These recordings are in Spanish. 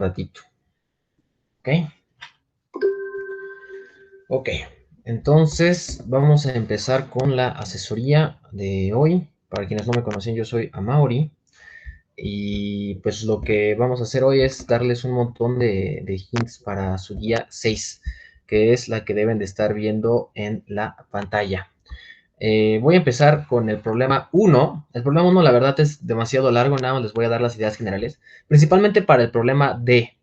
ratito. ¿Ok? Ok. Entonces, vamos a empezar con la asesoría de hoy. Para quienes no me conocen, yo soy Amaury. Y pues lo que vamos a hacer hoy es darles un montón de hints para su guía 6, que es la que deben de estar viendo en la pantalla. Voy a empezar con el problema 1. El problema 1, la verdad, es demasiado largo, nada más les voy a dar las ideas generales, principalmente para el problema D,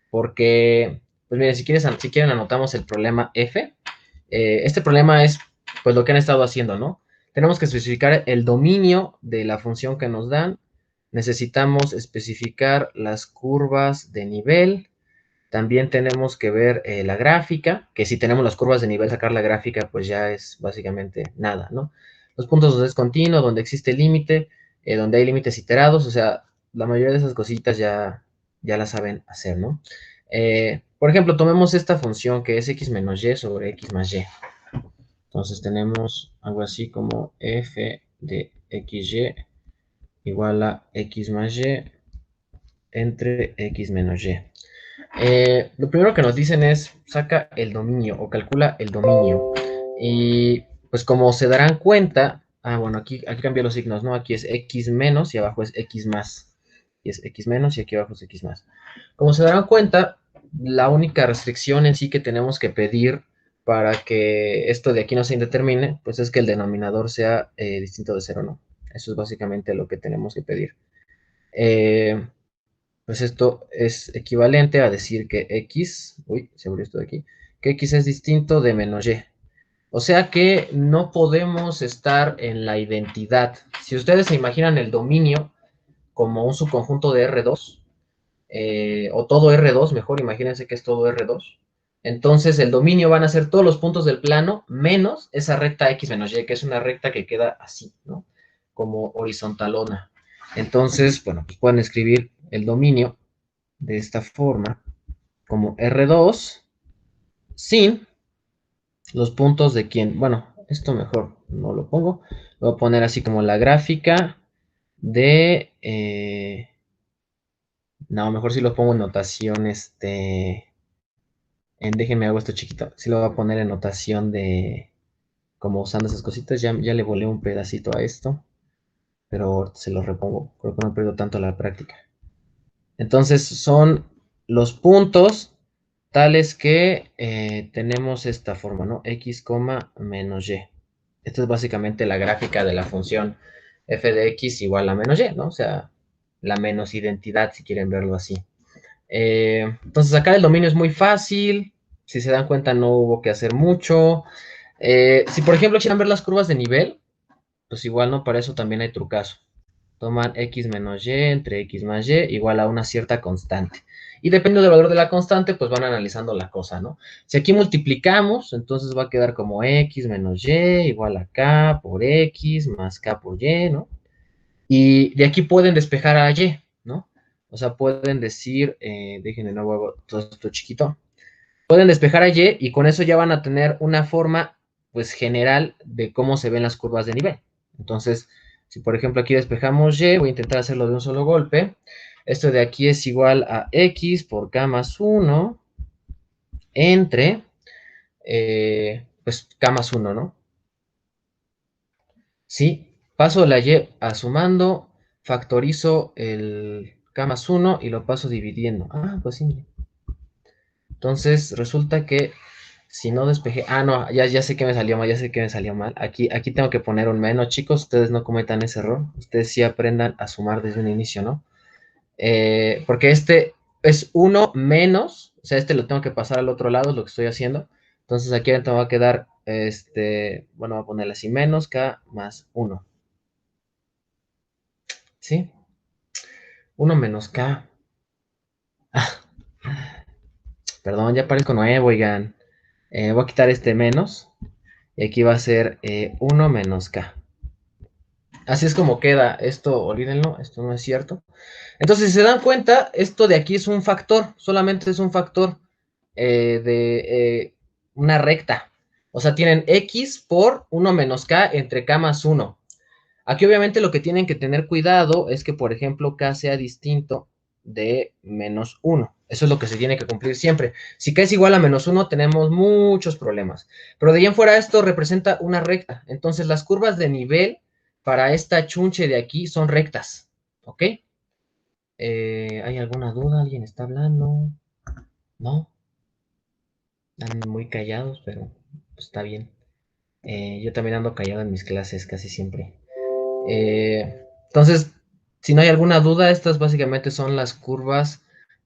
porque, pues miren, si quieren anotamos el problema F. Este problema es, pues, lo que han estado haciendo, ¿no? Tenemos que especificar el dominio de la función que nos dan, necesitamos especificar las curvas de nivel, también tenemos que ver la gráfica, que si tenemos las curvas de nivel, sacar la gráfica, pues ya es básicamente nada, ¿no? Los puntos donde es continuo, donde existe límite, donde hay límites iterados, o sea, la mayoría de esas cositas ya las saben hacer, ¿no? Por ejemplo, tomemos esta función que es x menos y sobre x más y. Entonces tenemos algo así como f de xy igual a x más y entre x menos y. Lo primero que nos dicen es saca el dominio o calcula el dominio. Y pues como se darán cuenta, bueno, aquí cambié los signos, ¿no? Aquí es x menos y abajo es x más. Y es x menos y aquí abajo es x más. Como se darán cuenta, la única restricción en sí que tenemos que pedir para que esto de aquí no se indetermine, pues es que el denominador sea distinto de cero, ¿no? Eso es básicamente lo que tenemos que pedir. Pues esto es equivalente a decir que x, se abrió esto de aquí, que x es distinto de menos y. O sea que no podemos estar en la identidad. Si ustedes se imaginan el dominio como un subconjunto de R2, o todo R2, mejor, imagínense que es todo R2. Entonces el dominio van a ser todos los puntos del plano menos esa recta x menos y, que es una recta que queda así, ¿no? Como horizontalona. Entonces, bueno, pues pueden escribir el dominio de esta forma, como R2, sin los puntos de quien, bueno, esto mejor no lo pongo, lo voy a poner así como la gráfica de, no, mejor si lo pongo en notación, déjenme hago esto chiquito, si lo voy a poner en notación de, como usando esas cositas, ya le volé un pedacito a esto, pero se lo repongo, creo que no pierdo tanto la práctica. Entonces son los puntos tales que tenemos esta forma, ¿no? X, menos y. Esta es básicamente la gráfica de la función f de x igual a menos y, ¿no? O sea, la menos identidad, si quieren verlo así. Entonces, acá el dominio es muy fácil. Si se dan cuenta, no hubo que hacer mucho. Si, por ejemplo, quieren ver las curvas de nivel, pues igual, ¿no? Para eso también hay trucazo. Toman x menos y entre x más y igual a una cierta constante. Y dependiendo del valor de la constante, pues van analizando la cosa, ¿no? Si aquí multiplicamos, entonces va a quedar como x menos y igual a k por x más k por y, ¿no? Y de aquí pueden despejar a y, ¿no? O sea, pueden decir, dejen de nuevo todo esto chiquito, pueden despejar a y con eso ya van a tener una forma, pues, general de cómo se ven las curvas de nivel. Entonces, si por ejemplo aquí despejamos y, voy a intentar hacerlo de un solo golpe. Esto de aquí es igual a x por k más 1 entre, pues, k más 1, ¿no? Sí, paso la y a sumando, factorizo el k más 1 y lo paso dividiendo. Pues sí. Entonces, resulta que si no despejé, no, ya sé que me salió mal, ya sé que me salió mal. Aquí tengo que poner un menos, chicos, ustedes no cometan ese error. Ustedes sí aprendan a sumar desde un inicio, ¿no? Porque este es 1 menos, o sea, este lo tengo que pasar al otro lado, es lo que estoy haciendo. Entonces aquí ahorita va a quedar, bueno, voy a ponerle así, menos k más 1. ¿Sí? 1 menos k. Perdón, ya parezco nuevo, oigan. Voy a quitar este menos. Y aquí va a ser 1 menos k. Así es como queda esto, olvídenlo, esto no es cierto. Entonces, si se dan cuenta, esto de aquí es un factor, solamente es un factor de una recta. O sea, tienen x por 1 menos k entre k más 1. Aquí obviamente lo que tienen que tener cuidado es que, por ejemplo, k sea distinto de menos 1. Eso es lo que se tiene que cumplir siempre. Si k es igual a menos 1, tenemos muchos problemas. Pero de ahí en fuera esto representa una recta. Entonces las curvas de nivel para esta chunche de aquí son rectas. ¿Ok? ¿Hay alguna duda? ¿Alguien está hablando? ¿No? Están muy callados, pero pues, está bien. Yo también ando callado en mis clases casi siempre. Entonces, si no hay alguna duda, estas básicamente son las curvas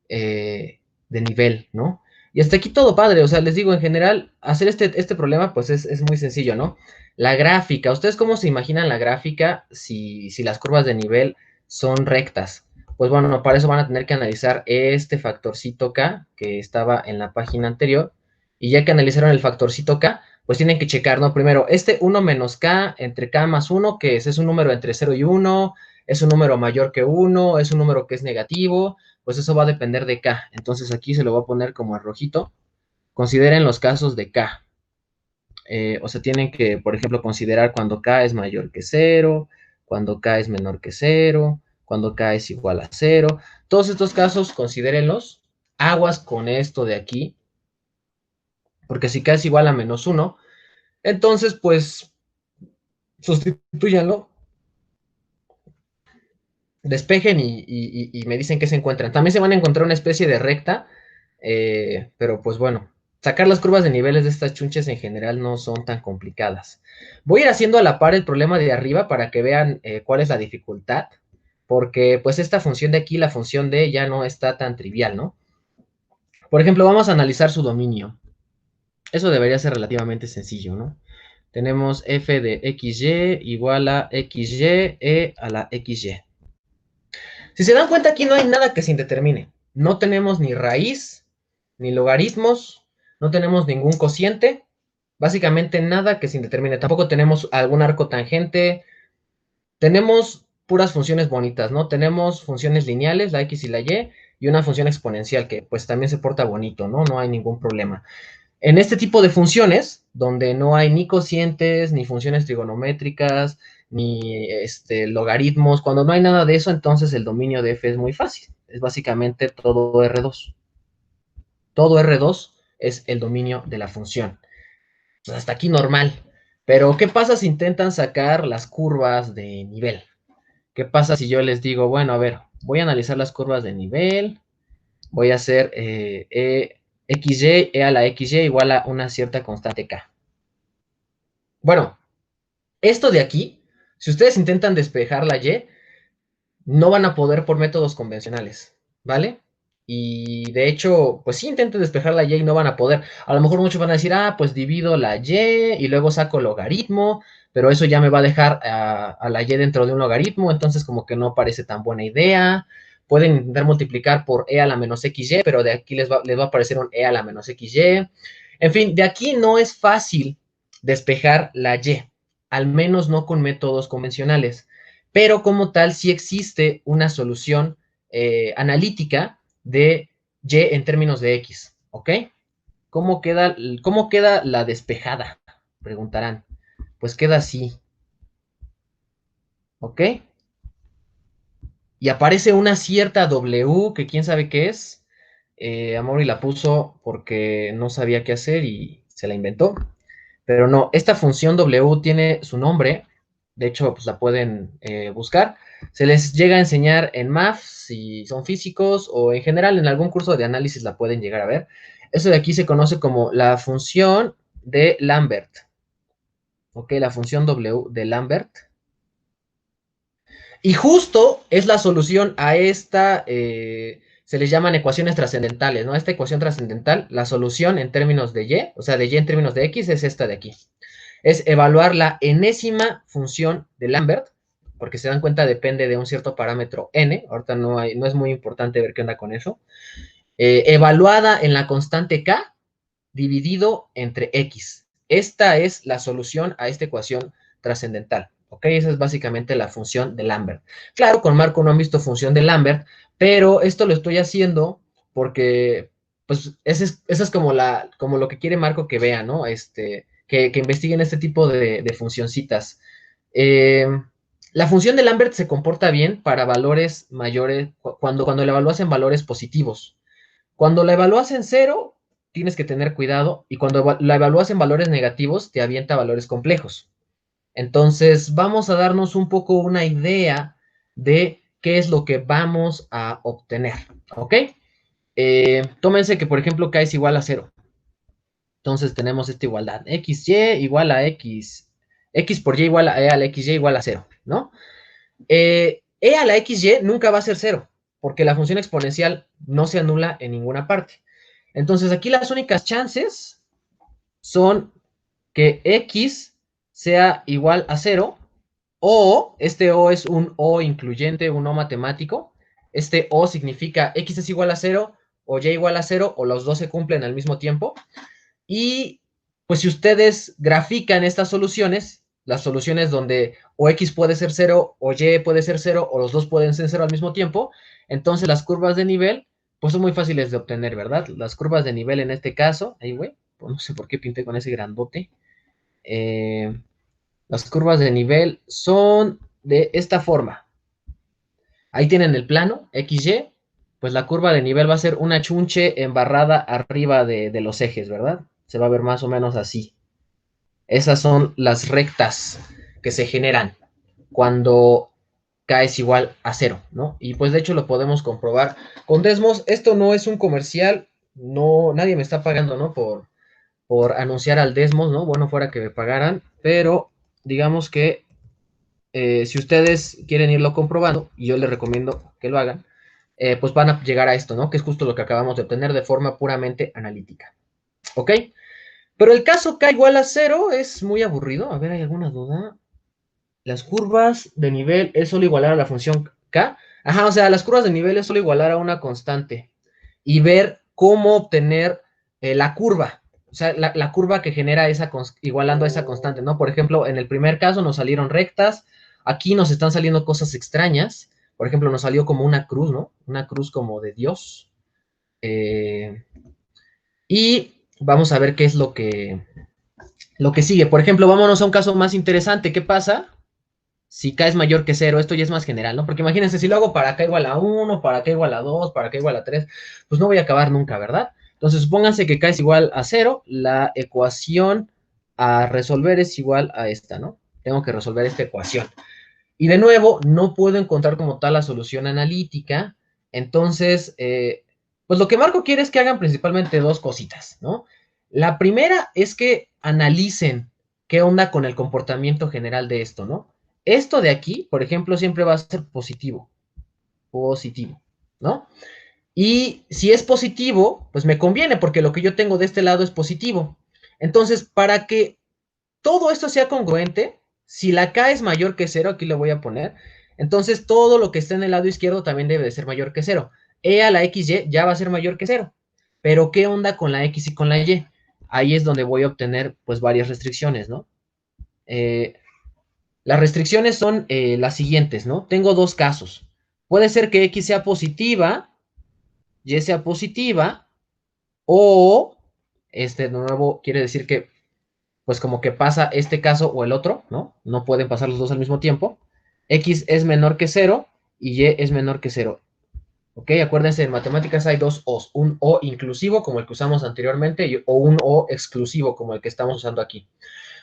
de nivel, ¿no? Y hasta aquí todo padre, o sea, les digo, en general, hacer este problema, pues es muy sencillo, ¿no? La gráfica, ¿ustedes cómo se imaginan la gráfica si las curvas de nivel son rectas? Pues bueno, para eso van a tener que analizar este factorcito K, que estaba en la página anterior, y ya que analizaron el factorcito K, pues tienen que checar, ¿no? Primero, este 1 menos K entre K más 1, que es un número entre 0 y 1, es un número mayor que 1, es un número que es negativo, pues eso va a depender de K. Entonces aquí se lo voy a poner como a rojito. Consideren los casos de K. O sea, tienen que, por ejemplo, considerar cuando K es mayor que 0, cuando K es menor que 0, cuando K es igual a 0. Todos estos casos, considérenlos. Aguas con esto de aquí, porque si K es igual a menos 1, entonces, pues, sustitúyanlo, despejen y me dicen qué se encuentran. También se van a encontrar una especie de recta, pero pues bueno, sacar las curvas de niveles de estas chunches en general no son tan complicadas. Voy a ir haciendo a la par el problema de arriba para que vean cuál es la dificultad, porque pues esta función de aquí, la función de ya no está tan trivial, ¿no? Por ejemplo, vamos a analizar su dominio. Eso debería ser relativamente sencillo, ¿no? Tenemos f de xy igual a xy a la xy. Si se dan cuenta, aquí no hay nada que se indetermine. No tenemos ni raíz, ni logaritmos, no tenemos ningún cociente, básicamente nada que se indetermine. Tampoco tenemos algún arco tangente, tenemos puras funciones bonitas, ¿no? Tenemos funciones lineales, la x y la y una función exponencial que pues también se porta bonito, ¿no? No hay ningún problema. En este tipo de funciones, donde no hay ni cocientes, ni funciones trigonométricas, ni logaritmos, cuando no hay nada de eso, entonces el dominio de f es muy fácil. Es básicamente todo R2. Todo R2 es el dominio de la función. Pues hasta aquí normal. Pero, ¿qué pasa si intentan sacar las curvas de nivel? ¿Qué pasa si yo les digo, bueno, a ver, voy a analizar las curvas de nivel, voy a hacer xy, e a la xy igual a una cierta constante k? Bueno, esto de aquí, si ustedes intentan despejar la y, no van a poder por métodos convencionales, ¿vale? Y de hecho, pues sí intenten despejar la y y no van a poder. A lo mejor muchos van a decir, ah, pues divido la y luego saco logaritmo, pero eso ya me va a dejar a la y dentro de un logaritmo, entonces como que no parece tan buena idea. Pueden intentar multiplicar por e a la menos xy, pero de aquí les va a aparecer un e a la menos xy. En fin, de aquí no es fácil despejar la y, al menos no con métodos convencionales, pero como tal sí existe una solución analítica de y en términos de x, ¿ok? ¿Cómo queda la despejada? Preguntarán. Pues queda así, ¿ok? Y aparece una cierta W, que quién sabe qué es. Amaury la puso porque no sabía qué hacer y se la inventó. Pero no, esta función W tiene su nombre, de hecho, pues la pueden buscar. Se les llega a enseñar en math, si son físicos, o en general en algún curso de análisis la pueden llegar a ver. Eso de aquí se conoce como la función de Lambert. ¿Ok? La función W de Lambert. Y justo es la solución a esta, se les llaman ecuaciones trascendentales, ¿no? Esta ecuación trascendental, la solución en términos de y, o sea, de y en términos de x, es esta de aquí. Es evaluar la enésima función de Lambert, porque se dan cuenta depende de un cierto parámetro n, ahorita no es muy importante ver qué onda con eso, evaluada en la constante k dividido entre x. Esta es la solución a esta ecuación trascendental, ¿ok? Esa es básicamente la función de Lambert. Claro, con Marco no han visto función de Lambert, pero esto lo estoy haciendo porque, pues, eso es como lo que quiere Marco que vea, ¿no? Que investiguen este tipo de funcioncitas. La función de Lambert se comporta bien para valores mayores, cuando la evalúas en valores positivos. Cuando la evalúas en cero, tienes que tener cuidado, y cuando la evalúas en valores negativos, te avienta valores complejos. Entonces, vamos a darnos un poco una idea de qué es lo que vamos a obtener, ¿ok? Tómense que, por ejemplo, K es igual a cero. Entonces, tenemos esta igualdad. XY igual a X. X por Y igual a E a la XY igual a cero, ¿no? E a la XY nunca va a ser cero, porque la función exponencial no se anula en ninguna parte. Entonces, aquí las únicas chances son que X sea igual a cero, o este O es un O incluyente, un O matemático. Este O significa X es igual a cero, o Y igual a cero, o los dos se cumplen al mismo tiempo. Y pues si ustedes grafican estas soluciones, las soluciones donde o X puede ser cero, o Y puede ser cero, o los dos pueden ser cero al mismo tiempo, entonces las curvas de nivel, pues son muy fáciles de obtener, ¿verdad? Las curvas de nivel en este caso, ahí güey, pues no sé por qué pinté con ese grandote. Las curvas de nivel son de esta forma. Ahí tienen el plano, XY, pues la curva de nivel va a ser una chunche embarrada arriba de los ejes, ¿verdad? Se va a ver más o menos así. Esas son las rectas que se generan cuando K es igual a cero, ¿no? Y pues de hecho lo podemos comprobar con Desmos. Esto no es un comercial, no, nadie me está pagando, ¿no? Por anunciar al Desmos, ¿no? Bueno, fuera que me pagaran, pero digamos que si ustedes quieren irlo comprobando, y yo les recomiendo que lo hagan, pues van a llegar a esto, ¿no? Que es justo lo que acabamos de obtener de forma puramente analítica. ¿Ok? Pero el caso K igual a cero es muy aburrido. A ver, ¿hay alguna duda? Las curvas de nivel es solo igualar a la función K. Ajá, o sea, las curvas de nivel es solo igualar a una constante. Y ver cómo obtener la curva. O sea, la curva que genera esa, igualando a esa constante, ¿no? Por ejemplo, en el primer caso nos salieron rectas. Aquí nos están saliendo cosas extrañas. Por ejemplo, nos salió como una cruz, ¿no? Una cruz como de Dios. Y vamos a ver qué es lo que sigue. Por ejemplo, vámonos a un caso más interesante. ¿Qué pasa si K es mayor que cero? Esto ya es más general, ¿no? Porque imagínense, si lo hago para K igual a 1, para K igual a 2, para K igual a 3, pues no voy a acabar nunca, ¿verdad? Entonces, supónganse que K es igual a cero, la ecuación a resolver es igual a esta, ¿no? Tengo que resolver esta ecuación. Y de nuevo, no puedo encontrar como tal la solución analítica. Entonces, pues lo que Marco quiere es que hagan principalmente dos cositas, ¿no? La primera es que analicen qué onda con el comportamiento general de esto, ¿no? Esto de aquí, por ejemplo, siempre va a ser positivo, positivo, ¿no? Y si es positivo, pues me conviene porque lo que yo tengo de este lado es positivo. Entonces, para que todo esto sea congruente, si la K es mayor que cero, aquí le voy a poner, entonces todo lo que está en el lado izquierdo también debe de ser mayor que cero. E a la XY ya va a ser mayor que cero. Pero ¿qué onda con la X y con la Y? Ahí es donde voy a obtener pues varias restricciones, ¿no? Las restricciones son las siguientes, ¿no? Tengo dos casos. Puede ser que X sea positiva, Y sea positiva, o de nuevo quiere decir que pues como que pasa este caso o el otro, ¿no? No pueden pasar los dos al mismo tiempo. X es menor que cero y Y es menor que cero. ¿Ok? Acuérdense, en matemáticas hay dos O's, un O inclusivo como el que usamos anteriormente o un O exclusivo como el que estamos usando aquí.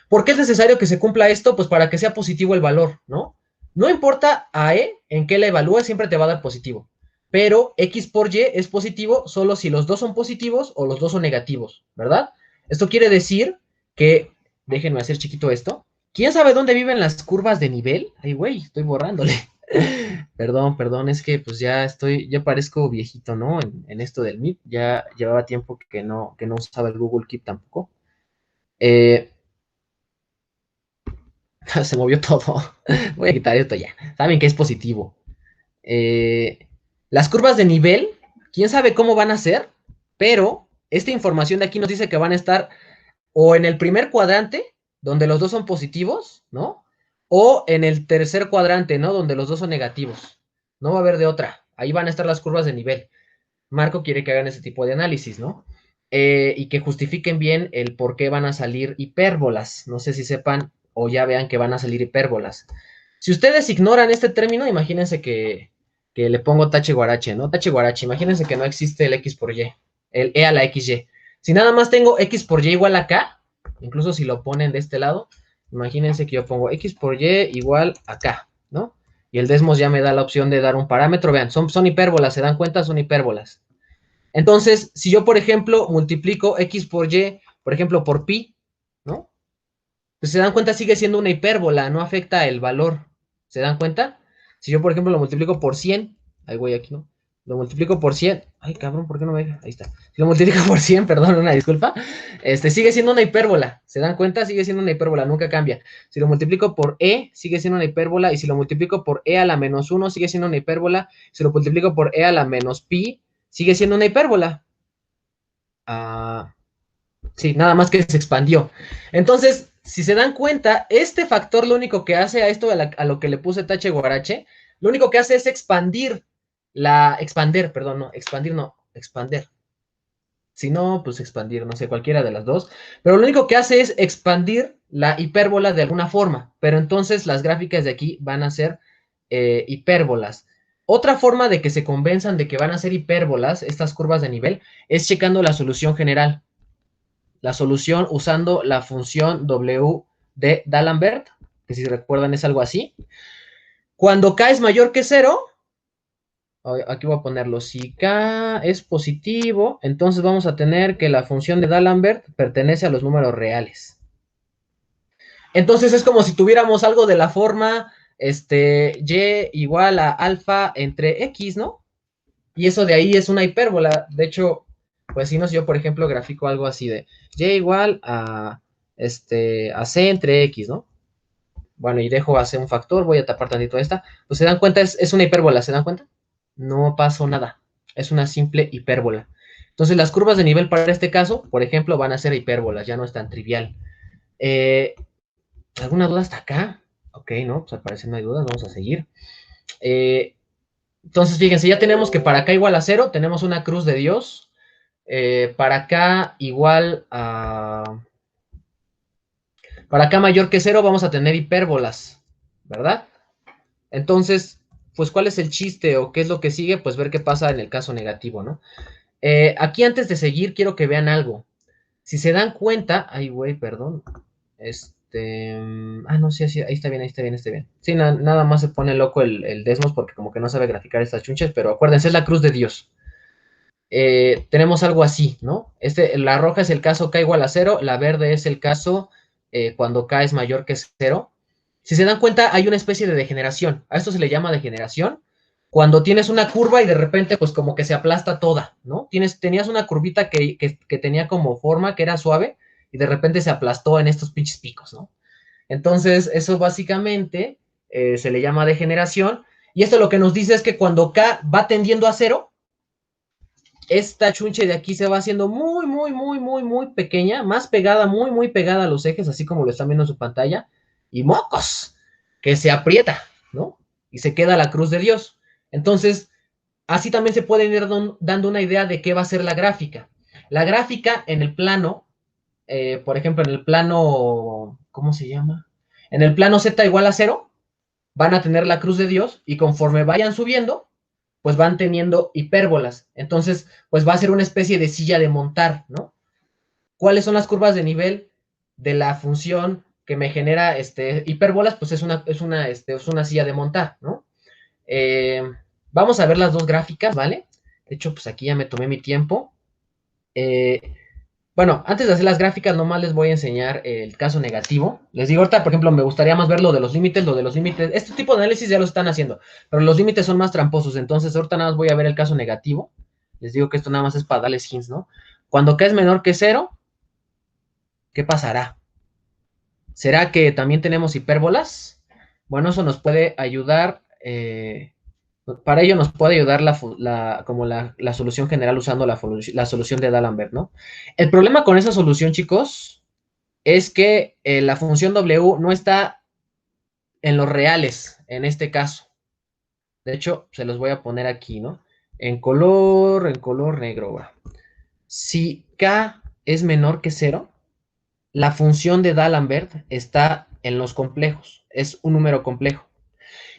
¿Por qué es necesario que se cumpla esto? Pues para que sea positivo el valor, ¿no? No importa a E en qué la evalúes, siempre te va a dar positivo. Pero X por Y es positivo solo si los dos son positivos o los dos son negativos, ¿verdad? Esto quiere decir que, déjenme hacer chiquito esto. ¿Quién sabe dónde viven las curvas de nivel? Ay, güey, estoy borrándole. Perdón, perdón, es que pues ya parezco viejito, ¿no? En esto del Meet, ya llevaba tiempo que no usaba el Google Keep tampoco. Eh, Se movió todo. Voy a quitar esto ya. Saben que es positivo. Eh, las curvas de nivel, quién sabe cómo van a ser, pero esta información de aquí nos dice que van a estar o en el primer cuadrante, donde los dos son positivos, ¿no? O en el tercer cuadrante, ¿no? Donde los dos son negativos. No va a haber de otra. Ahí van a estar las curvas de nivel. Marco quiere que hagan ese tipo de análisis, ¿no? Y que justifiquen bien el por qué van a salir hipérbolas. No sé si sepan o ya vean que van a salir hipérbolas. Si ustedes ignoran este término, imagínense que le pongo tache guarache, ¿no? Tache guarache, imagínense que no existe el X por Y, el E a la XY. Si nada más tengo X por Y igual a K, incluso si lo ponen de este lado, imagínense que yo pongo X por Y igual a K, ¿no? Y el Desmos ya me da la opción de dar un parámetro. Vean, son hipérbolas, ¿se dan cuenta? Son hipérbolas. Entonces, si yo, por ejemplo, multiplico X por Y, por ejemplo, por pi, ¿no? Pues se dan cuenta, sigue siendo una hipérbola, no afecta el valor. ¿Se dan cuenta? Si yo, por ejemplo, lo multiplico por 100, ahí voy aquí, ¿no? Lo multiplico por 100, ay, cabrón, ¿por qué no me deja? Ahí está. Si lo multiplico por 100, perdón, una disculpa, sigue siendo una hipérbola. ¿Se dan cuenta? Sigue siendo una hipérbola, nunca cambia. Si lo multiplico por e, sigue siendo una hipérbola, y si lo multiplico por e a la menos 1, sigue siendo una hipérbola. Si lo multiplico por e a la menos pi, sigue siendo una hipérbola. Sí, nada más que se expandió. Entonces, si se dan cuenta, este factor lo único que hace a esto, a lo que le puse tache guarache, lo único que hace es expander. Si no, pues expandir, no sé, cualquiera de las dos. Pero lo único que hace es expandir la hipérbola de alguna forma. Pero entonces las gráficas de aquí van a ser hipérbolas. Otra forma de que se convenzan de que van a ser hipérbolas, estas curvas de nivel, es checando la solución general. La solución usando la función W de D'Alembert, que si recuerdan es algo así. Cuando K es mayor que 0, aquí voy a ponerlo, si K es positivo, entonces vamos a tener que la función de D'Alembert pertenece a los números reales. Entonces es como si tuviéramos algo de la forma y igual a alfa entre x, ¿no? Y eso de ahí es una hipérbola. De hecho, pues si no, si yo, por ejemplo, grafico algo así de y igual a c entre x, ¿no? Bueno, y dejo hacer un factor, voy a tapar tantito esta. Pues se dan cuenta, es una hipérbola, ¿se dan cuenta? No pasó nada. Es una simple hipérbola. Entonces, las curvas de nivel para este caso, por ejemplo, van a ser hipérbolas, ya no es tan trivial. ¿Alguna duda hasta acá? Ok, no, pues al parecer no hay dudas, vamos a seguir. Entonces, fíjense, ya tenemos que para acá igual a 0, tenemos una cruz de Dios. Para acá igual a... Para acá mayor que 0 vamos a tener hipérbolas, ¿verdad? Entonces, pues, ¿cuál es el chiste o qué es lo que sigue? Pues ver qué pasa en el caso negativo, ¿no? Aquí antes de seguir quiero que vean algo. Si se dan cuenta... Ay, güey, perdón. No, sí, ahí está bien, ahí está bien, está bien. Sí, nada más se pone loco el Desmos porque como que no sabe graficar estas chunches, pero acuérdense, es la cruz de Dios. Tenemos algo así, ¿no? La roja es el caso K igual a 0, la verde es el caso cuando K es mayor que 0. Si se dan cuenta, hay una especie de degeneración. A esto se le llama degeneración. Cuando tienes una curva y de repente, pues como que se aplasta toda, ¿no? Tenías una curvita que tenía como forma, que era suave, y de repente se aplastó en estos pinches picos, ¿no? Entonces, eso básicamente se le llama degeneración. Y esto lo que nos dice es que cuando K va tendiendo a 0, esta chunche de aquí se va haciendo muy, muy, muy, muy, muy pequeña, más pegada, muy, muy pegada a los ejes, así como lo están viendo en su pantalla, y mocos, que se aprieta, ¿no? Y se queda la cruz de Dios. Entonces, así también se puede ir dando una idea de qué va a ser la gráfica. La gráfica en el plano, por ejemplo, en el plano, ¿cómo se llama? En el plano z igual a 0, van a tener la cruz de Dios, y conforme vayan subiendo, pues van teniendo hipérbolas. Entonces, pues va a ser una especie de silla de montar, ¿no? ¿Cuáles son las curvas de nivel de la función que me genera hipérbolas? Pues es una silla de montar, ¿no? Vamos a ver las dos gráficas, ¿vale? De hecho, pues aquí ya me tomé mi tiempo. Bueno, antes de hacer las gráficas, nomás les voy a enseñar el caso negativo. Les digo ahorita, por ejemplo, me gustaría más ver lo de los límites, Este tipo de análisis ya lo están haciendo, pero los límites son más tramposos. Entonces, ahorita nada más voy a ver el caso negativo. Les digo que esto nada más es para darles hints, ¿no? Cuando K es menor que 0, ¿qué pasará? ¿Será que también tenemos hipérbolas? Bueno, eso nos puede ayudar. Para ello nos puede ayudar la solución general usando la solución de D'Alembert, ¿no? El problema con esa solución, chicos, es que la función W no está en los reales, en este caso. De hecho, se los voy a poner aquí, ¿no? En color negro, va. Si K es menor que 0, la función de D'Alembert está en los complejos. Es un número complejo.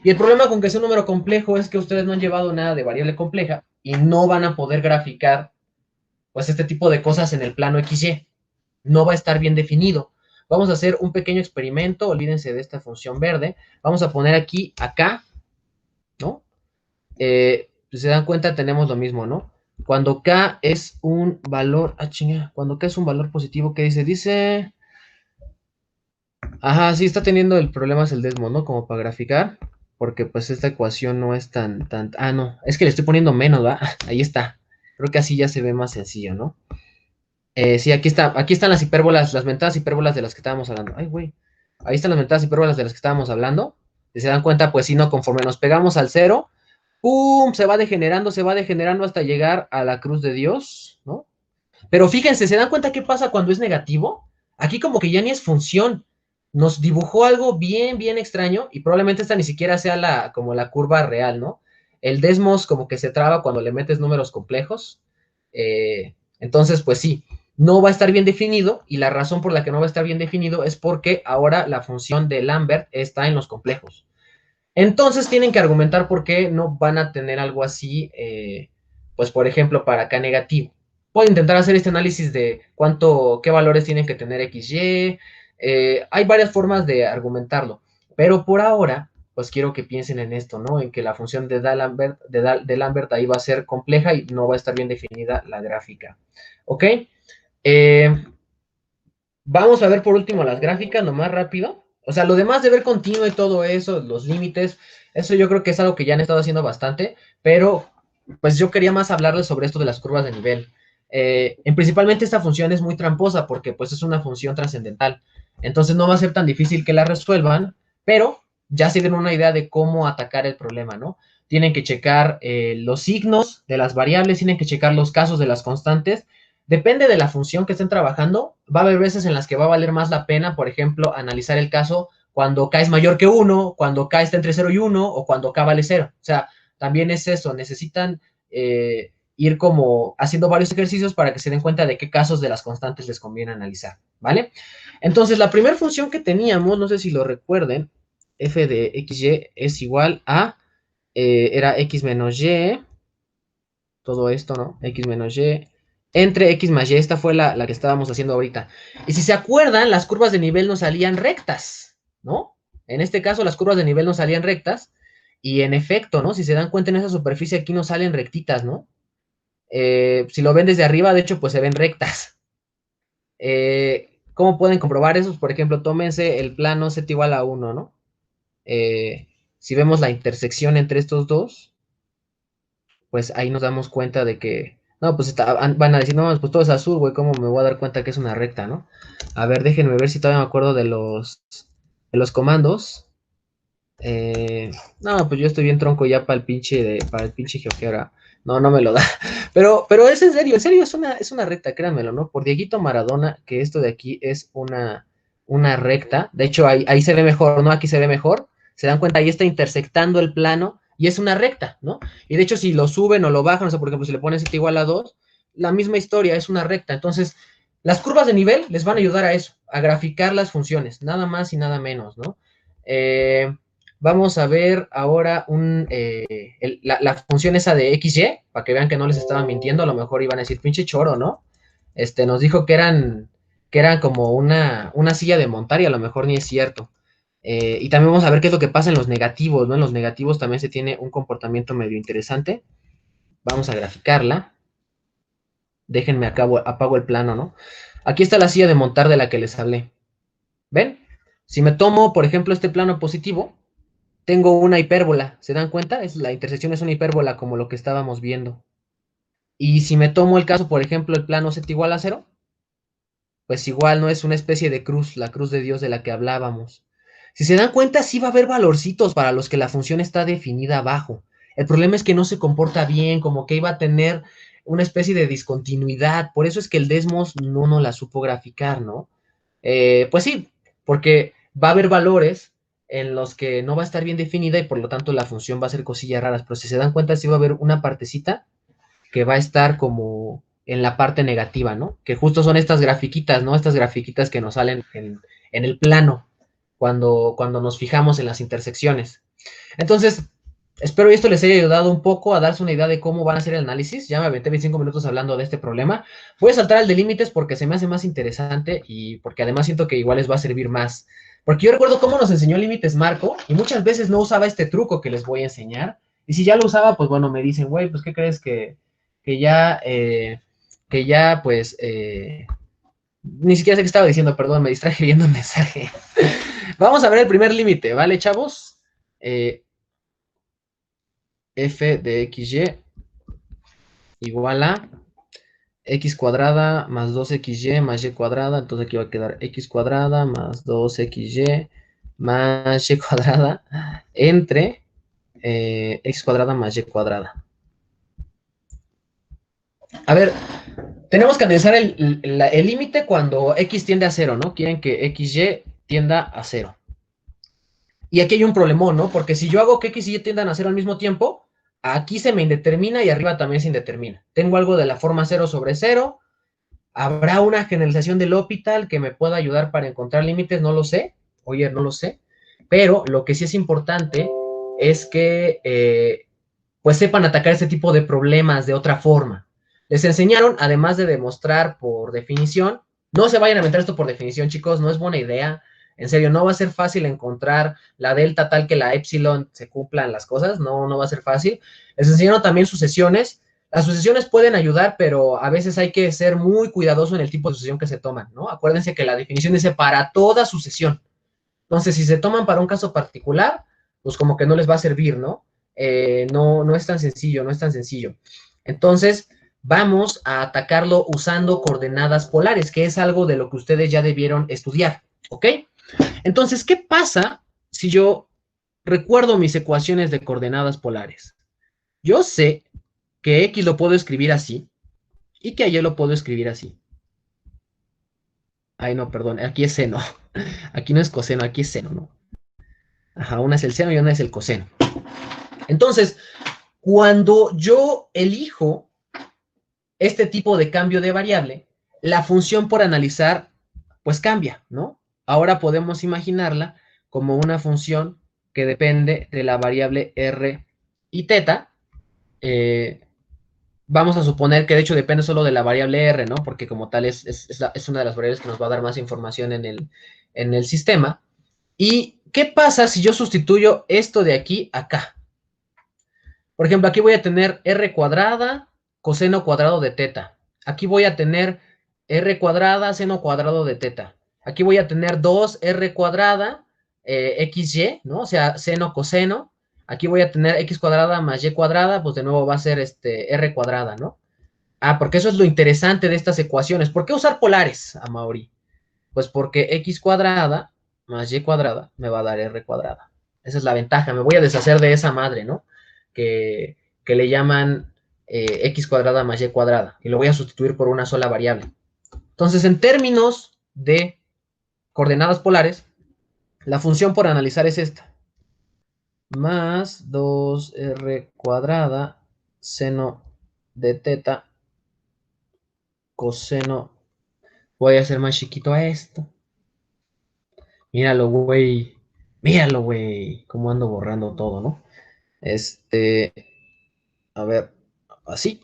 Y el problema con que sea un número complejo es que ustedes no han llevado nada de variable compleja y no van a poder graficar pues este tipo de cosas en el plano XY. No va a estar bien definido. Vamos a hacer un pequeño experimento, olvídense de esta función verde. Vamos a poner aquí, acá, ¿no? Si se dan cuenta, tenemos lo mismo, ¿no? Cuando K es un valor, cuando K es un valor positivo, ¿qué dice? Dice, ajá, sí, está teniendo el problema es el Desmos, ¿no? Como para graficar, porque pues esta ecuación no es no, es que le estoy poniendo menos, ¿va? Ahí está. Creo que así ya se ve más sencillo, ¿no? Sí, aquí están las hipérbolas, las mentadas hipérbolas de las que estábamos hablando. Ay, güey. Ahí están las mentadas hipérbolas de las que estábamos hablando. Si se dan cuenta, pues sí, no, conforme nos pegamos al cero, ¡pum! Se va degenerando hasta llegar a la cruz de Dios, ¿no? Pero fíjense, ¿se dan cuenta qué pasa cuando es negativo? Aquí como que ya ni es función. Nos dibujó algo bien, bien extraño y probablemente esta ni siquiera sea como la curva real, ¿no? El Desmos como que se traba cuando le metes números complejos. Entonces, pues sí, no va a estar bien definido y la razón por la que no va a estar bien definido es porque ahora la función de Lambert está en los complejos. Entonces tienen que argumentar por qué no van a tener algo así, pues por ejemplo, para K negativo. Puedo intentar hacer este análisis de qué valores tienen que tener XY. Hay varias formas de argumentarlo, pero por ahora, pues quiero que piensen en esto, ¿no? En que la función de D'Alembert, de Lambert ahí va a ser compleja y no va a estar bien definida la gráfica. ¿Ok? Eh, Vamos a ver por último las gráficas, nomás rápido. O sea, lo demás de ver continuo y todo eso, los límites, eso yo creo que es algo que ya han estado haciendo bastante, pero pues yo quería más hablarles sobre esto de las curvas de nivel. Principalmente esta función es muy tramposa porque pues es una función trascendental. Entonces no va a ser tan difícil que la resuelvan, pero ya se dieron una idea de cómo atacar el problema, ¿no? Tienen que checar los signos de las variables, tienen que checar los casos de las constantes. Depende de la función que estén trabajando, va a haber veces en las que va a valer más la pena, por ejemplo, analizar el caso cuando K es mayor que 1, cuando K está entre 0 y 1 o cuando K vale 0. O sea, también es eso, necesitan ir como haciendo varios ejercicios para que se den cuenta de qué casos de las constantes les conviene analizar, ¿vale? Entonces, la primera función que teníamos, no sé si lo recuerden, f de xy es igual a, era x menos y, todo esto, ¿no? X menos Y entre X más Y. Esta fue la que estábamos haciendo ahorita. Y si se acuerdan, las curvas de nivel no salían rectas, ¿no? En este caso, las curvas de nivel no salían rectas. Y en efecto, ¿no? Si se dan cuenta en esa superficie aquí no salen rectitas, ¿no? Si lo ven desde arriba, de hecho, pues se ven rectas. ¿Cómo pueden comprobar eso? Por ejemplo, tómense el plano z igual a 1, ¿no? Si vemos la intersección entre estos dos, pues ahí nos damos cuenta de que, no, pues van a decir, no, pues todo es azul, güey, ¿cómo me voy a dar cuenta que es una recta, no? A ver, déjenme ver si todavía me acuerdo de los comandos. No, pues yo estoy bien tronco ya para el pinche GeoGebra. No, no me lo da. Pero es en serio, es una recta, créanmelo, ¿no? Por Dieguito Maradona, que esto de aquí es una recta. De hecho, ahí se ve mejor, ¿no? Aquí se ve mejor. Se dan cuenta, ahí está intersectando el plano y es una recta, ¿no? Y de hecho, si lo suben o lo bajan, o sea, por ejemplo, si le ponen 7 igual a 2, la misma historia, es una recta. Entonces, las curvas de nivel les van a ayudar a eso, a graficar las funciones, nada más y nada menos, ¿no? Vamos a ver ahora la función esa de XY, para que vean que no les estaba mintiendo, a lo mejor iban a decir, pinche choro, ¿no? Nos dijo que eran como una silla de montar y a lo mejor ni es cierto. Y también vamos a ver qué es lo que pasa en los negativos, ¿no? En los negativos también se tiene un comportamiento medio interesante. Vamos a graficarla. Déjenme apago el plano, ¿no? Aquí está la silla de montar de la que les hablé. ¿Ven? Si me tomo, por ejemplo, este plano positivo, tengo una hipérbola. ¿Se dan cuenta? La intersección es una hipérbola como lo que estábamos viendo. Y si me tomo el caso, por ejemplo, el plano z igual a 0, pues igual no es una especie de cruz, la cruz de Dios de la que hablábamos. Si se dan cuenta, sí va a haber valorcitos para los que la función está definida abajo. El problema es que no se comporta bien, como que iba a tener una especie de discontinuidad. Por eso es que el Desmos no nos la supo graficar, ¿no? Pues sí, porque va a haber valores en los que no va a estar bien definida y por lo tanto la función va a ser cosillas raras. Pero si se dan cuenta, sí va a haber una partecita que va a estar como en la parte negativa, ¿no? Que justo son estas grafiquitas, ¿no? Estas grafiquitas que nos salen en el plano cuando nos fijamos en las intersecciones. Entonces, espero esto les haya ayudado un poco a darse una idea de cómo van a hacer el análisis. Ya me aventé 25 minutos hablando de este problema. Voy a saltar al de límites porque se me hace más interesante y porque además siento que igual les va a servir más. Porque yo recuerdo cómo nos enseñó límites Marco y muchas veces no usaba este truco que les voy a enseñar. Y si ya lo usaba, pues bueno, me dicen, güey, pues ¿qué crees que ya, pues, ni siquiera sé qué estaba diciendo, perdón, me distraje viendo un mensaje. Vamos a ver el primer límite, ¿vale, chavos? F de XY igual a x cuadrada más 2xy más y cuadrada, entonces aquí va a quedar x cuadrada más 2xy más y cuadrada entre x cuadrada más y cuadrada. A ver, tenemos que analizar el límite cuando x tiende a 0, ¿no? Quieren que xy tienda a 0. Y aquí hay un problemón, ¿no? Porque si yo hago que x y y tiendan a 0 al mismo tiempo, aquí se me indetermina y arriba también se indetermina. Tengo algo de la forma 0 sobre 0. ¿Habrá una generalización del L'Hopital que me pueda ayudar para encontrar límites? No lo sé. Oye, no lo sé. Pero lo que sí es importante es que pues sepan atacar este tipo de problemas de otra forma. Les enseñaron, además de demostrar por definición, no se vayan a inventar esto por definición, chicos, no es buena idea. En serio, no va a ser fácil encontrar la delta tal que la epsilon se cumplan las cosas, no, no va a ser fácil. Les enseñaron también sucesiones. Las sucesiones pueden ayudar, pero a veces hay que ser muy cuidadoso en el tipo de sucesión que se toman, ¿no? Acuérdense que la definición dice para toda sucesión. Entonces, si se toman para un caso particular, pues como que no les va a servir, ¿no? No, no es tan sencillo, no es tan sencillo. Entonces, vamos a atacarlo usando coordenadas polares, que es algo de lo que ustedes ya debieron estudiar, ¿ok? Entonces, ¿qué pasa si yo recuerdo mis ecuaciones de coordenadas polares? Yo sé que X lo puedo escribir así y que Y lo puedo escribir así. Ay, no, perdón, aquí es seno. Aquí no es coseno, aquí es seno, ¿no? Ajá, una es el seno y una es el coseno. Entonces, cuando yo elijo este tipo de cambio de variable, la función por analizar, pues cambia, ¿no? Ahora podemos imaginarla como una función que depende de la variable r y teta. Vamos a suponer que de hecho depende solo de la variable r, ¿no? Porque como tal es una de las variables que nos va a dar más información en el sistema. ¿Y qué pasa si yo sustituyo esto de aquí acá? Por ejemplo, aquí voy a tener r cuadrada coseno cuadrado de teta. Aquí voy a tener r cuadrada seno cuadrado de teta. Aquí voy a tener 2r cuadrada xy, ¿no? O sea, seno coseno. Aquí voy a tener x cuadrada más y cuadrada, pues de nuevo va a ser r cuadrada, ¿no? Ah, porque eso es lo interesante de estas ecuaciones. ¿Por qué usar polares, Amaury? Pues porque x cuadrada más y cuadrada me va a dar r cuadrada. Esa es la ventaja. Me voy a deshacer de esa madre, ¿no? Que le llaman x cuadrada más y cuadrada. Y lo voy a sustituir por una sola variable. Entonces, en términos de coordenadas polares, la función por analizar es esta. Más 2r cuadrada seno de teta coseno. Voy a hacer más chiquito a esto. Míralo, güey. Míralo, güey. Cómo ando borrando todo, ¿no? A ver, así.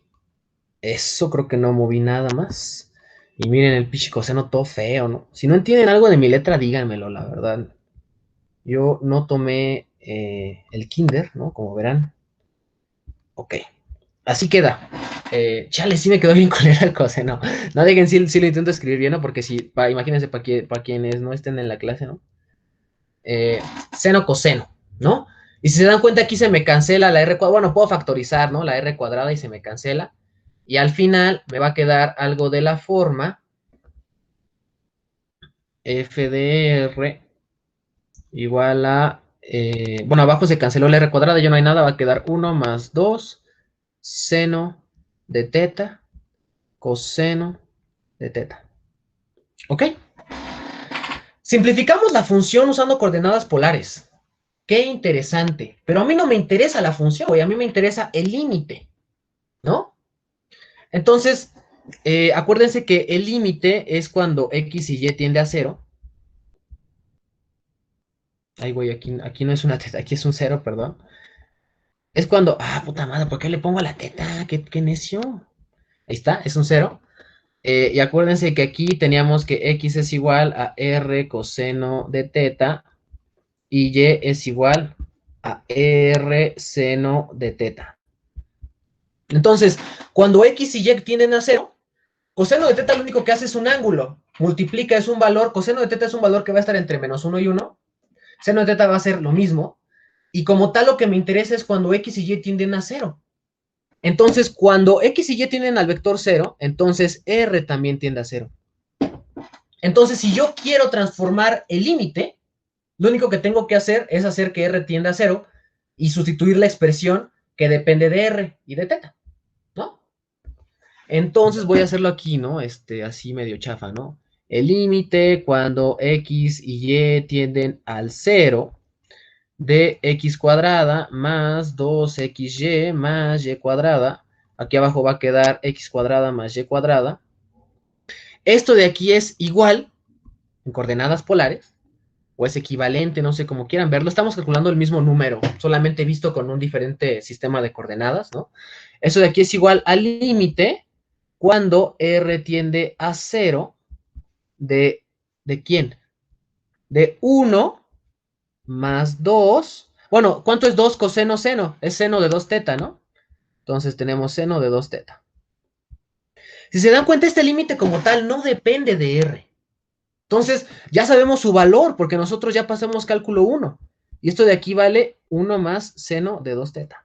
Eso creo que no moví nada más. Y miren el pinche coseno todo feo, ¿no? Si no entienden algo de mi letra, díganmelo, la verdad. Yo no tomé el kinder, ¿no? Como verán. Ok. Así queda. Chale, sí me quedó bien colera el coseno. No digan si lo intento escribir bien, ¿no? Porque si, imagínense para quienes no estén en la clase, ¿no? Seno coseno, ¿no? Y si se dan cuenta aquí se me cancela la r cuadrada, bueno, puedo factorizar, ¿no? La r cuadrada y se me cancela. Y al final me va a quedar algo de la forma f de r igual a, bueno, abajo se canceló la r cuadrada, ya no hay nada, va a quedar 1 más 2 seno de teta coseno de teta. ¿Ok? Simplificamos la función usando coordenadas polares. Qué interesante. Pero a mí no me interesa la función, güey. A mí me interesa el límite, ¿no? Entonces, acuérdense que el límite es cuando x y y tiende a 0. Ahí voy, aquí no es una teta, aquí es un cero, perdón. Es cuando, puta madre, ¿por qué le pongo la teta? ¿Qué necio? Ahí está, es un cero. Y acuérdense que aquí teníamos que x es igual a r coseno de teta y y es igual a r seno de teta. Entonces, cuando x y y tienden a cero, coseno de teta lo único que hace es un ángulo. Multiplica, es un valor, coseno de teta es un valor que va a estar entre menos 1 y 1. Seno de teta va a ser lo mismo. Y como tal, lo que me interesa es cuando x y y tienden a cero. Entonces, cuando x y y tienden al vector cero, entonces r también tiende a cero. Entonces, si yo quiero transformar el límite, lo único que tengo que hacer es hacer que r tienda a cero y sustituir la expresión que depende de r y de teta, ¿no? Entonces voy a hacerlo aquí, ¿no? Así medio chafa, ¿no? El límite cuando x y y tienden al cero de x cuadrada más 2xy más y cuadrada. Aquí abajo va a quedar x cuadrada más y cuadrada. Esto de aquí es igual en coordenadas polares o es equivalente, no sé cómo quieran verlo. Estamos calculando el mismo número, solamente visto con un diferente sistema de coordenadas, ¿no? Eso de aquí es igual al límite cuando r tiende a 0 ¿de quién? De 1 más 2. Bueno, ¿cuánto es 2 coseno seno? Es seno de 2 teta, ¿no? Entonces tenemos seno de 2 teta. Si se dan cuenta, este límite como tal no depende de R. Entonces, ya sabemos su valor, porque nosotros ya pasamos cálculo 1. Y esto de aquí vale 1 más seno de 2 teta.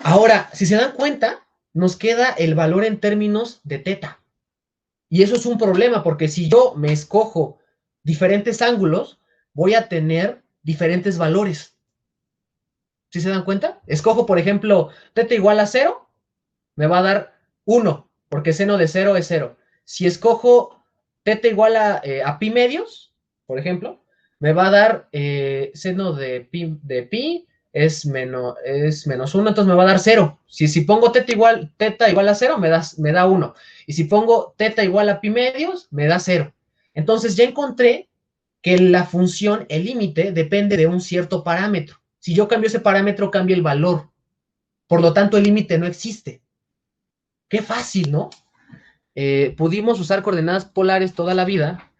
Ahora, si se dan cuenta, nos queda el valor en términos de teta. Y eso es un problema, porque si yo me escojo diferentes ángulos, voy a tener diferentes valores. ¿Sí se dan cuenta? Escojo, por ejemplo, teta igual a 0, me va a dar 1, porque seno de 0 es 0. Si escojo teta igual a pi medios, por ejemplo, me va a dar seno de pi es menos 1, entonces me va a dar 0. Si pongo teta igual a 0, me da 1. Y si pongo teta igual a pi medios, me da 0. Entonces ya encontré que la función, el límite, depende de un cierto parámetro. Si yo cambio ese parámetro, cambia el valor. Por lo tanto, el límite no existe. Qué fácil, ¿no? Pudimos usar coordenadas polares toda la vida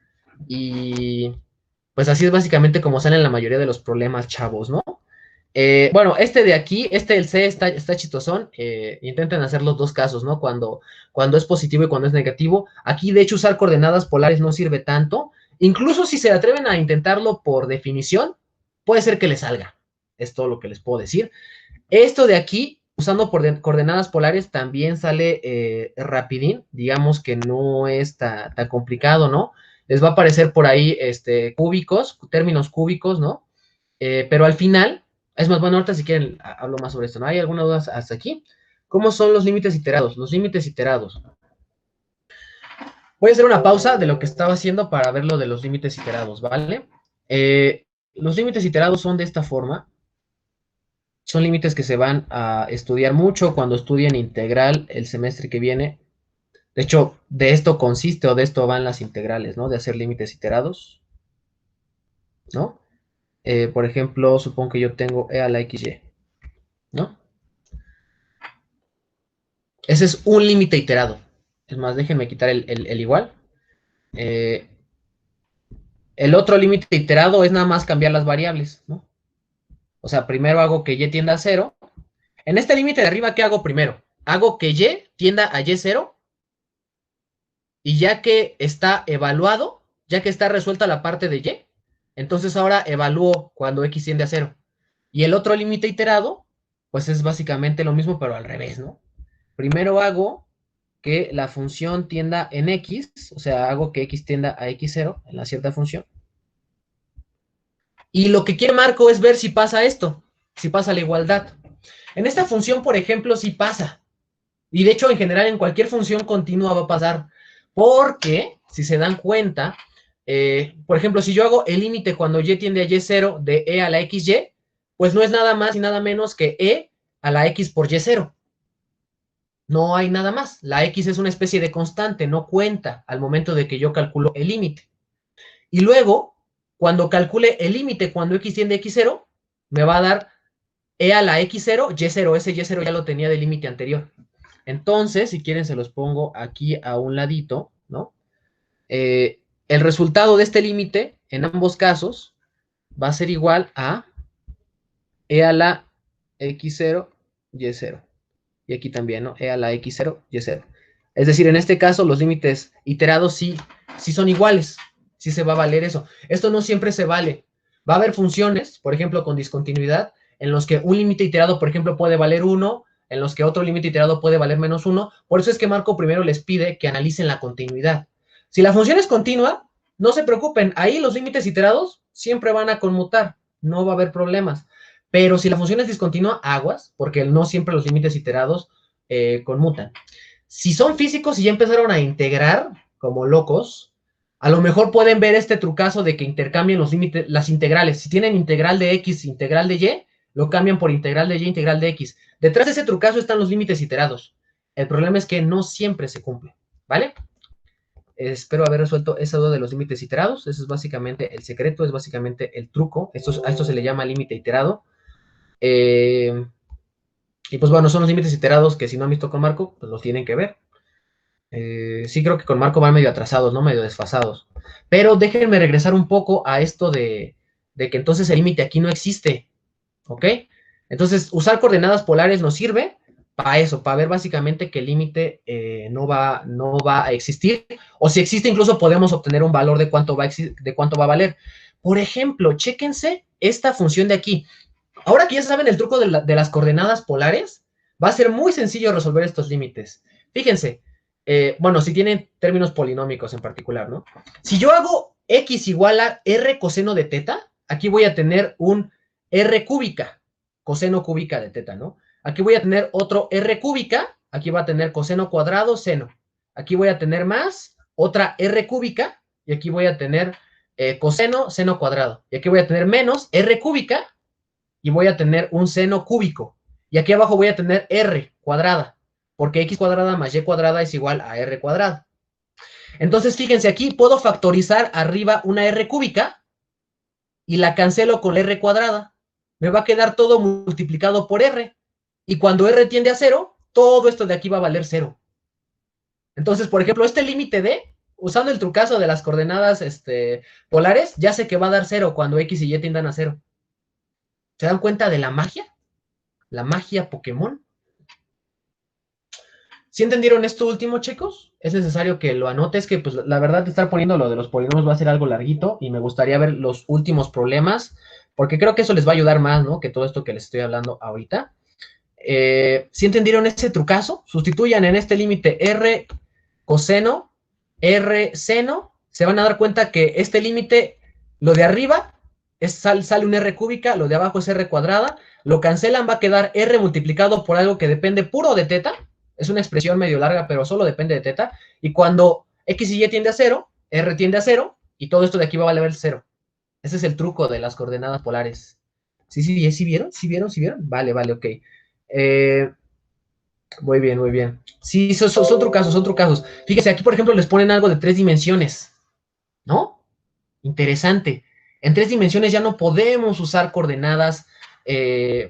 y pues así es básicamente como salen la mayoría de los problemas, chavos, ¿no? Bueno, este de aquí, del C está chistosón. Intenten hacer los dos casos, ¿no? Cuando es positivo y cuando es negativo. Aquí, de hecho, usar coordenadas polares no sirve tanto. Incluso si se atreven a intentarlo por definición, puede ser que les salga. Es todo lo que les puedo decir. Esto de aquí, usando coordenadas polares, también sale rapidín. Digamos que no es tan complicado, ¿no? Les va a aparecer por ahí cúbicos, términos cúbicos, ¿no? Pero al final, es más, bueno, ahorita si quieren hablo más sobre esto, ¿no? ¿Hay alguna duda hasta aquí? ¿Cómo son los límites iterados? Los límites iterados. Voy a hacer una pausa de lo que estaba haciendo para ver lo de los límites iterados, ¿vale? Los límites iterados son de esta forma. Son límites que se van a estudiar mucho cuando estudien integral el semestre que viene. De hecho, de esto consiste o de esto van las integrales, ¿no? De hacer límites iterados, ¿no? Por ejemplo, supongo que yo tengo e a la xy, ¿no? Ese es un límite iterado. Es más, déjenme quitar el igual. Eh, el otro límite iterado es nada más cambiar las variables, ¿no? O sea, primero hago que y tienda a 0. En este límite de arriba, ¿qué hago primero? Hago que y tienda a y0 y ya que está evaluado, ya que está resuelta la parte de y, entonces ahora evalúo cuando x tiende a 0. Y el otro límite iterado, pues es básicamente lo mismo, pero al revés, ¿no? Primero hago que la función tienda en x, o sea, hago que x tienda a x0 en la cierta función. Y lo que quiere Marco es ver si pasa esto, si pasa la igualdad. En esta función, por ejemplo, sí pasa. Y de hecho, en general, en cualquier función continua va a pasar. Porque, si se dan cuenta, por ejemplo, si yo hago el límite cuando y tiende a y0 de e a la xy, pues no es nada más y nada menos que e a la x por y0. No hay nada más. La x es una especie de constante, no cuenta al momento de que yo calculo el límite. Y luego, cuando calcule el límite cuando x tiende a x0, me va a dar e a la x0, y0, ese y0 ya lo tenía de límite anterior. Entonces, si quieren, se los pongo aquí a un ladito, ¿no? El resultado de este límite, en ambos casos, va a ser igual a e a la x0, y0. Y aquí también, ¿no? E a la x0, y0. Es decir, en este caso, los límites iterados sí son iguales. Sí se va a valer eso. Esto no siempre se vale. Va a haber funciones, por ejemplo, con discontinuidad, en los que un límite iterado, por ejemplo, puede valer 1, en los que otro límite iterado puede valer menos 1. Por eso es que Marco primero les pide que analicen la continuidad. Si la función es continua, no se preocupen. Ahí los límites iterados siempre van a conmutar. No va a haber problemas. Pero si la función es discontinua, aguas, porque no siempre los límites iterados conmutan. Si son físicos y ya empezaron a integrar como locos, a lo mejor pueden ver este trucazo de que intercambien los límites, las integrales. Si tienen integral de x, integral de y, lo cambian por integral de y, integral de x. Detrás de ese trucazo están los límites iterados. El problema es que no siempre se cumple, ¿vale? Espero haber resuelto esa duda de los límites iterados. Eso es básicamente el secreto, es básicamente el truco. A esto se le llama límite iterado. Y pues bueno, son los límites iterados que si no han visto con Marco, pues los tienen que ver. Sí creo que con Marco van medio atrasados, ¿no? Medio desfasados. Pero déjenme regresar un poco a esto de que entonces el límite aquí no existe, ¿ok? Entonces, usar coordenadas polares nos sirve para eso, para ver básicamente que el límite no va a existir, o si existe incluso podemos obtener un valor de cuánto va a valer. Por ejemplo, chéquense esta función de aquí. Ahora que ya saben el truco de las coordenadas polares, va a ser muy sencillo resolver estos límites. Fíjense, bueno, si tienen términos polinómicos en particular, ¿no? Si yo hago x igual a r coseno de teta, aquí voy a tener un r cúbica, coseno cúbica de teta, ¿no? Aquí voy a tener otro r cúbica, aquí va a tener coseno cuadrado, seno. Aquí voy a tener más, otra r cúbica, y aquí voy a tener coseno, seno cuadrado. Y aquí voy a tener menos r cúbica, y voy a tener un seno cúbico. Y aquí abajo voy a tener r cuadrada, porque x cuadrada más y cuadrada es igual a r cuadrada. Entonces, fíjense, aquí puedo factorizar arriba una r cúbica y la cancelo con la r cuadrada. Me va a quedar todo multiplicado por r. Y cuando r tiende a 0, todo esto de aquí va a valer 0. Entonces, por ejemplo, este límite de, usando el trucazo de las coordenadas polares, ya sé que va a dar 0 cuando x y y tiendan a 0. ¿Se dan cuenta de la magia? La magia Pokémon. ¿Sí entendieron esto último, chicos? Es necesario que lo anotes, que pues la verdad de estar poniendo lo de los polinomios va a ser algo larguito y me gustaría ver los últimos problemas, porque creo que eso les va a ayudar más, ¿no? Que todo esto que les estoy hablando ahorita. ¿Sí entendieron ese trucazo? Sustituyan en este límite r coseno, r seno, se van a dar cuenta que este límite, lo de arriba, sale un r cúbica, lo de abajo es r cuadrada, lo cancelan, va a quedar r multiplicado por algo que depende puro de teta, es una expresión medio larga, pero solo depende de teta, y cuando x y y tiende a 0, r tiende a 0, y todo esto de aquí va a valer 0. Ese es el truco de las coordenadas polares. ¿Sí vieron? ¿Sí vieron? Vale, ok. Muy bien, muy bien. Sí, son trucazos. Fíjense, aquí, por ejemplo, les ponen algo de 3 dimensiones, ¿no? Interesante. En 3 dimensiones ya no podemos usar coordenadas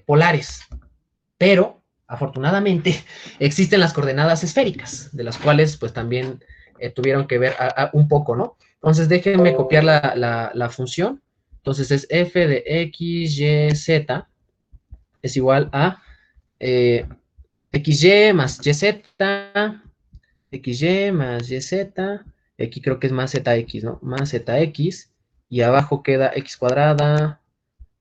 polares, pero, afortunadamente, existen las coordenadas esféricas, de las cuales, pues, también tuvieron que ver un poco, ¿no? Entonces, déjenme copiar la función. Entonces, es f de x, y, z es igual a xy más yz, xy más yz, aquí creo que es más zx, ¿no? Más zx, y abajo queda x cuadrada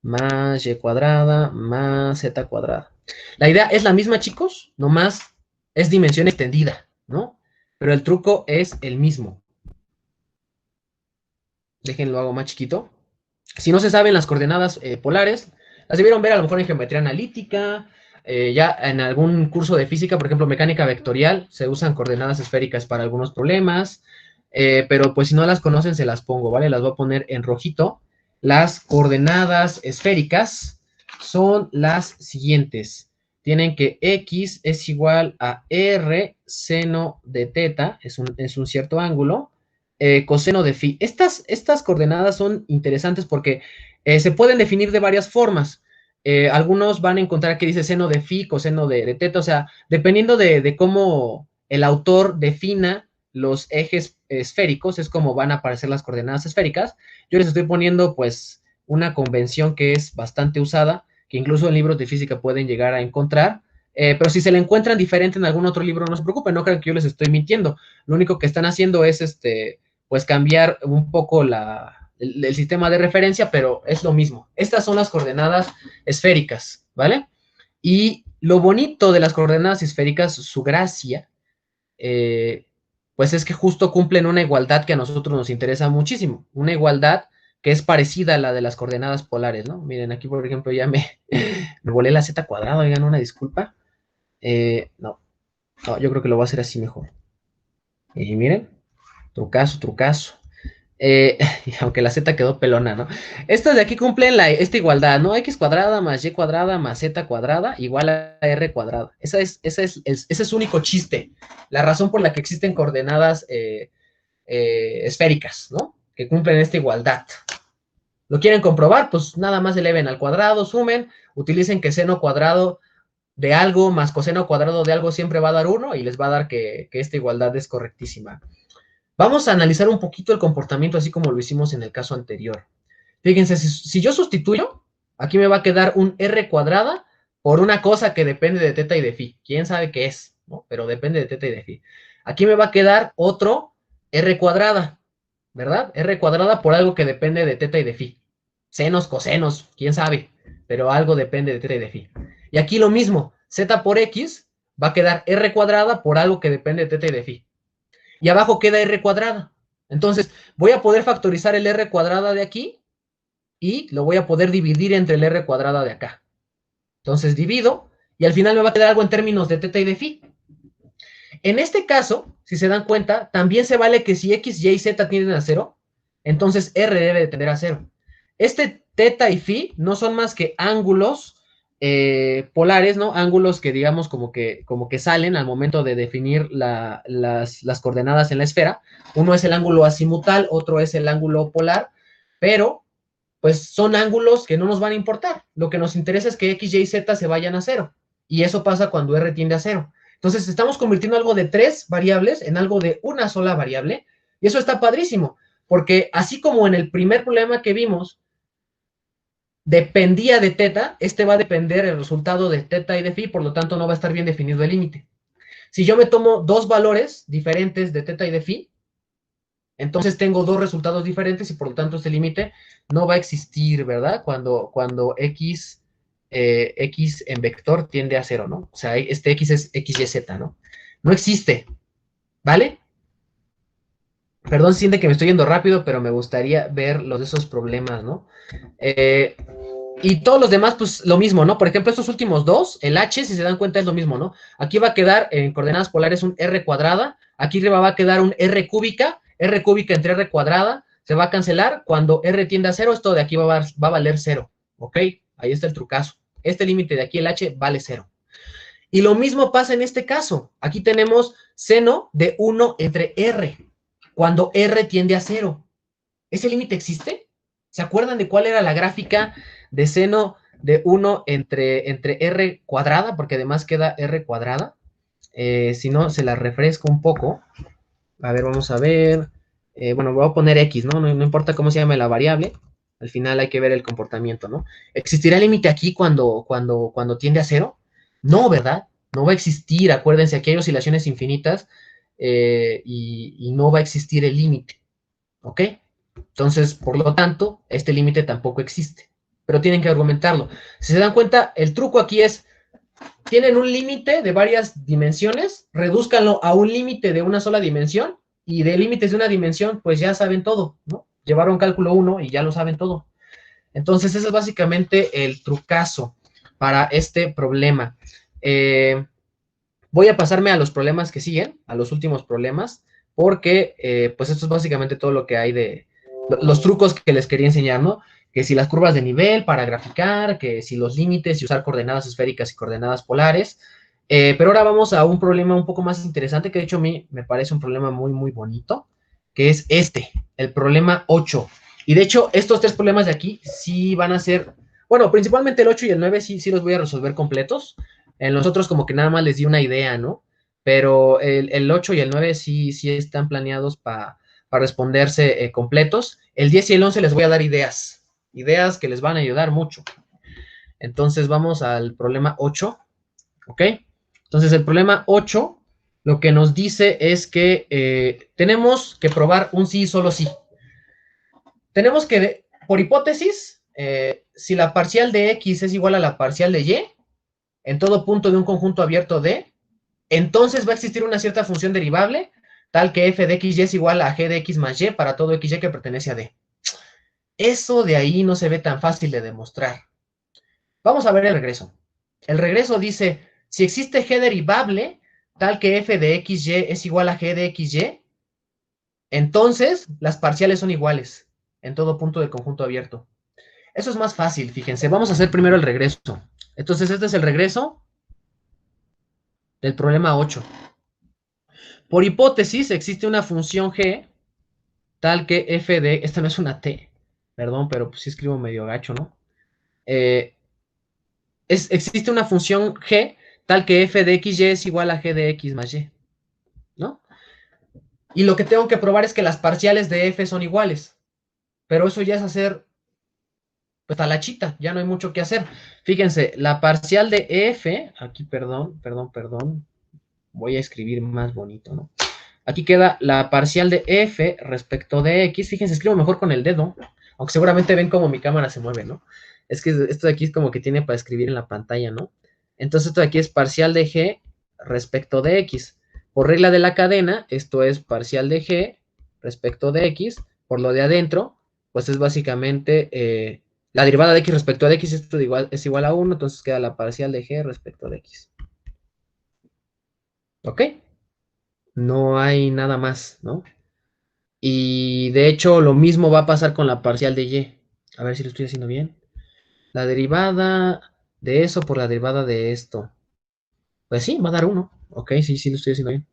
más y cuadrada más z cuadrada. La idea es la misma, chicos, nomás es dimensión extendida, ¿no? Pero el truco es el mismo. Déjenlo hago más chiquito. Si no se saben las coordenadas polares, las debieron ver a lo mejor en geometría analítica, ya en algún curso de física, por ejemplo, mecánica vectorial, se usan coordenadas esféricas para algunos problemas, pero pues si no las conocen, se las pongo, ¿vale? Las voy a poner en rojito. Las coordenadas esféricas son las siguientes. Tienen que x es igual a r seno de teta, es un cierto ángulo, coseno de phi. Estas coordenadas son interesantes porque se pueden definir de varias formas. Algunos van a encontrar que dice seno de phi, coseno de teta, o sea, dependiendo de cómo el autor defina los ejes esféricos, es como van a aparecer las coordenadas esféricas. Yo les estoy poniendo, pues, una convención que es bastante usada, que incluso en libros de física pueden llegar a encontrar, pero si se la encuentran diferente en algún otro libro, no se preocupen, no crean que yo les estoy mintiendo. Lo único que están haciendo es, pues, cambiar un poco el sistema de referencia, pero es lo mismo. Estas son las coordenadas esféricas, ¿vale? Y lo bonito de las coordenadas esféricas, su gracia, pues es que justo cumplen una igualdad que a nosotros nos interesa muchísimo, una igualdad que es parecida a la de las coordenadas polares, ¿no? Miren, aquí, por ejemplo, ya me volé la z cuadrada, oigan, una disculpa. No, yo creo que lo voy a hacer así mejor. Y miren, trucazo, trucazo. Aunque la z quedó pelona, ¿no? Estas de aquí cumplen esta igualdad, ¿no? X cuadrada más Y cuadrada más Z cuadrada igual a R cuadrada. Ese es su único chiste. La razón por la que existen coordenadas esféricas, ¿no? Que cumplen esta igualdad. ¿Lo quieren comprobar? Pues nada más eleven al cuadrado, sumen, utilicen que seno cuadrado de algo más coseno cuadrado de algo siempre va a dar 1 y les va a dar que esta igualdad es correctísima. Vamos a analizar un poquito el comportamiento así como lo hicimos en el caso anterior. Fíjense, si yo sustituyo, aquí me va a quedar un R cuadrada por una cosa que depende de teta y de phi. ¿Quién sabe qué es? ¿No? Pero depende de teta y de phi. Aquí me va a quedar otro R cuadrada, ¿verdad? R cuadrada por algo que depende de teta y de phi. Senos, cosenos, quién sabe, pero algo depende de teta y de phi. Y aquí lo mismo, z por x va a quedar R cuadrada por algo que depende de teta y de phi. Y abajo queda R cuadrada. Entonces, voy a poder factorizar el R cuadrada de aquí y lo voy a poder dividir entre el R cuadrada de acá. Entonces, divido y al final me va a quedar algo en términos de teta y de phi. En este caso, si se dan cuenta, también se vale que si x, y y z tienden a 0, entonces R debe de tender a 0. Este teta y phi no son más que ángulos polares, ¿no? Ángulos que digamos como que salen al momento de definir las coordenadas en la esfera. Uno es el ángulo azimutal, otro es el ángulo polar, pero pues son ángulos que no nos van a importar. Lo que nos interesa es que x, y z se vayan a 0. Y eso pasa cuando R tiende a 0. Entonces estamos convirtiendo algo de 3 variables en algo de una sola variable. Y eso está padrísimo, porque así como en el primer problema que vimos, dependía de teta, este va a depender el resultado de teta y de phi, por lo tanto no va a estar bien definido el límite. Si yo me tomo dos valores diferentes de teta y de phi, entonces tengo dos resultados diferentes y por lo tanto este límite no va a existir, ¿verdad? Cuando x en vector tiende a 0, ¿no? O sea, este x es x, y, z, ¿no? No existe, ¿vale? Perdón, siente que me estoy yendo rápido, pero me gustaría ver los de esos problemas, ¿no? Y todos los demás, pues lo mismo, ¿no? Por ejemplo, estos últimos dos, el h, si se dan cuenta, es lo mismo, ¿no? Aquí va a quedar en coordenadas polares un r cuadrada, aquí arriba va a quedar un r cúbica entre r cuadrada, se va a cancelar, cuando r tiende a 0, esto de aquí va a valer 0, ¿ok? Ahí está el trucazo. Este límite de aquí, el h, vale 0. Y lo mismo pasa en este caso. Aquí tenemos seno de 1 entre r, cuando r tiende a 0. ¿Ese límite existe? ¿Se acuerdan de cuál era la gráfica de seno de 1 entre r cuadrada? Porque además queda r cuadrada. Si no, se la refresco un poco. A ver, vamos a ver. Bueno, voy a poner x, ¿no? ¿no? No importa cómo se llame la variable. Al final hay que ver el comportamiento, ¿no? ¿Existirá límite aquí cuando tiende a 0? No, ¿verdad? No va a existir. Acuérdense, aquí hay oscilaciones infinitas y no va a existir el límite. ¿Ok? Entonces, por lo tanto, este límite tampoco existe. Pero tienen que argumentarlo. Si se dan cuenta, el truco aquí es, tienen un límite de varias dimensiones, redúzcanlo a un límite de una sola dimensión, y de límites de una dimensión, pues ya saben todo, ¿no? Llevaron cálculo 1 y ya lo saben todo. Entonces, ese es básicamente el trucazo para este problema. Voy a pasarme a los problemas que siguen, a los últimos problemas, porque pues esto es básicamente todo lo que hay de los trucos que les quería enseñar, ¿no? Que si las curvas de nivel para graficar, que si los límites y usar coordenadas esféricas y coordenadas polares. Pero ahora vamos a un problema un poco más interesante, que de hecho a mí me parece un problema muy, muy bonito. que es el problema 8. Y de hecho, estos tres problemas de aquí sí van a ser, bueno, principalmente el 8 y el 9 sí los voy a resolver completos. En los otros como que nada más les di una idea, ¿no? Pero el 8 y el 9 sí están planeados para responderse completos. El 10 y el 11 les voy a dar ideas que les van a ayudar mucho. Entonces vamos al problema 8, ¿ok? Entonces el problema 8 lo que nos dice es que tenemos que probar un sí y solo sí. Tenemos que, por hipótesis, si la parcial de x es igual a la parcial de y, en todo punto de un conjunto abierto D, entonces va a existir una cierta función derivable, tal que f de xy es igual a g de x más y para todo xy que pertenece a D. Eso de ahí no se ve tan fácil de demostrar. Vamos a ver el regreso. El regreso dice, si existe g derivable, tal que f de xy es igual a g de xy, entonces las parciales son iguales en todo punto del conjunto abierto. Eso es más fácil, fíjense. Vamos a hacer primero el regreso. Entonces, este es el regreso del problema 8. Por hipótesis, existe una función g tal que f de... Esta no es una t, perdón, pero pues sí escribo medio gacho, ¿no? Existe una función g tal que f de xy es igual a g de x más y, ¿no? Y lo que tengo que probar es que las parciales de f son iguales. Pero eso ya es hacer pues a la chita, ya no hay mucho que hacer. Fíjense, la parcial de f, aquí perdón, voy a escribir más bonito, ¿no? Aquí queda la parcial de f respecto de x. Fíjense, escribo mejor con el dedo, aunque seguramente ven cómo mi cámara se mueve, ¿no? Es que esto de aquí es como que tiene para escribir en la pantalla, ¿no? Entonces esto de aquí es parcial de g respecto de x. Por regla de la cadena, esto es parcial de g respecto de x. Por lo de adentro, pues es básicamente la derivada de x respecto de x, esto es igual a 1, entonces queda la parcial de g respecto de x. ¿Ok? No hay nada más, ¿no? Y de hecho lo mismo va a pasar con la parcial de y. A ver si lo estoy haciendo bien. La derivada de eso por la derivada de esto. Pues sí, va a dar 1. Ok, sí lo estoy haciendo bien.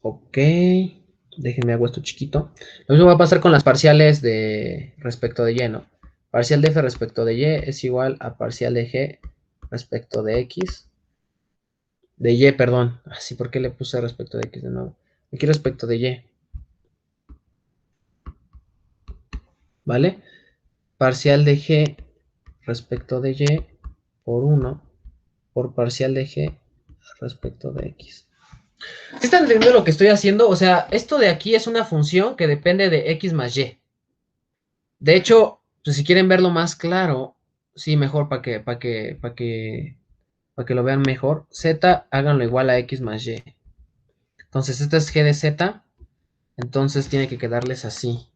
Ok, déjenme hago esto chiquito. Lo mismo va a pasar con las parciales de respecto de y, ¿no? Parcial de f respecto de y es igual a parcial de g respecto de x. De y, perdón. Así, ¿por qué le puse respecto de x de nuevo? Aquí respecto de y. ¿Vale? Parcial de g respecto de y por 1 por parcial de g respecto de x. ¿Sí están entendiendo lo que estoy haciendo? O sea, esto de aquí es una función que depende de x más y. De hecho, pues si quieren verlo más claro, sí, mejor para que lo vean mejor, z háganlo igual a x más y. Entonces, esta es g de z, entonces tiene que quedarles así.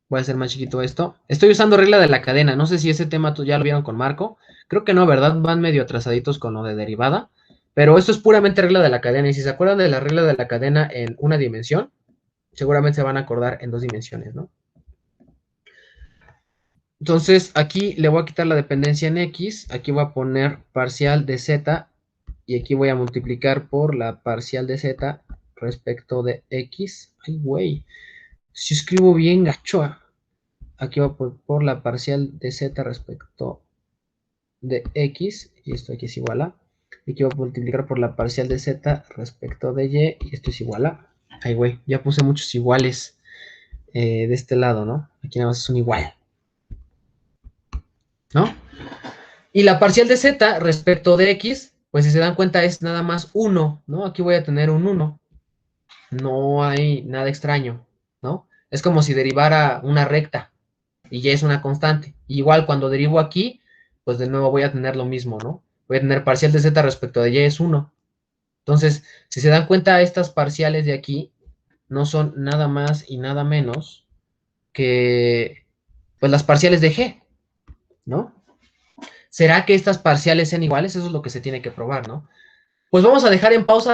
Voy a hacer más chiquito esto. Estoy usando regla de la cadena. No sé si ese tema ya lo vieron con Marco. Creo que no, ¿verdad? Van medio atrasaditos con lo de derivada. Pero esto es puramente regla de la cadena. Y si se acuerdan de la regla de la cadena en una dimensión, seguramente se van a acordar en 2 dimensiones, ¿no? Entonces, aquí le voy a quitar la dependencia en x. Aquí voy a poner parcial de z. Y aquí voy a multiplicar por la parcial de z respecto de x. Ay, güey. Si escribo bien gacho. Aquí va por la parcial de z respecto de x, y esto aquí es igual a. Y aquí va a multiplicar por la parcial de z respecto de y, y esto es igual a. Ay, güey, ya puse muchos iguales de este lado, ¿no? Aquí nada más es un igual, ¿no? Y la parcial de z respecto de x, pues si se dan cuenta es nada más 1, ¿no? Aquí voy a tener un 1. No hay nada extraño, ¿no? Es como si derivara una recta y ya es una constante. Igual cuando derivo aquí, pues de nuevo voy a tener lo mismo, ¿no? Voy a tener parcial de z respecto de y es 1. Entonces, si se dan cuenta, estas parciales de aquí no son nada más y nada menos que pues las parciales de g, ¿no? ¿Será que estas parciales sean iguales? Eso es lo que se tiene que probar, ¿no? Pues vamos a dejar en pausa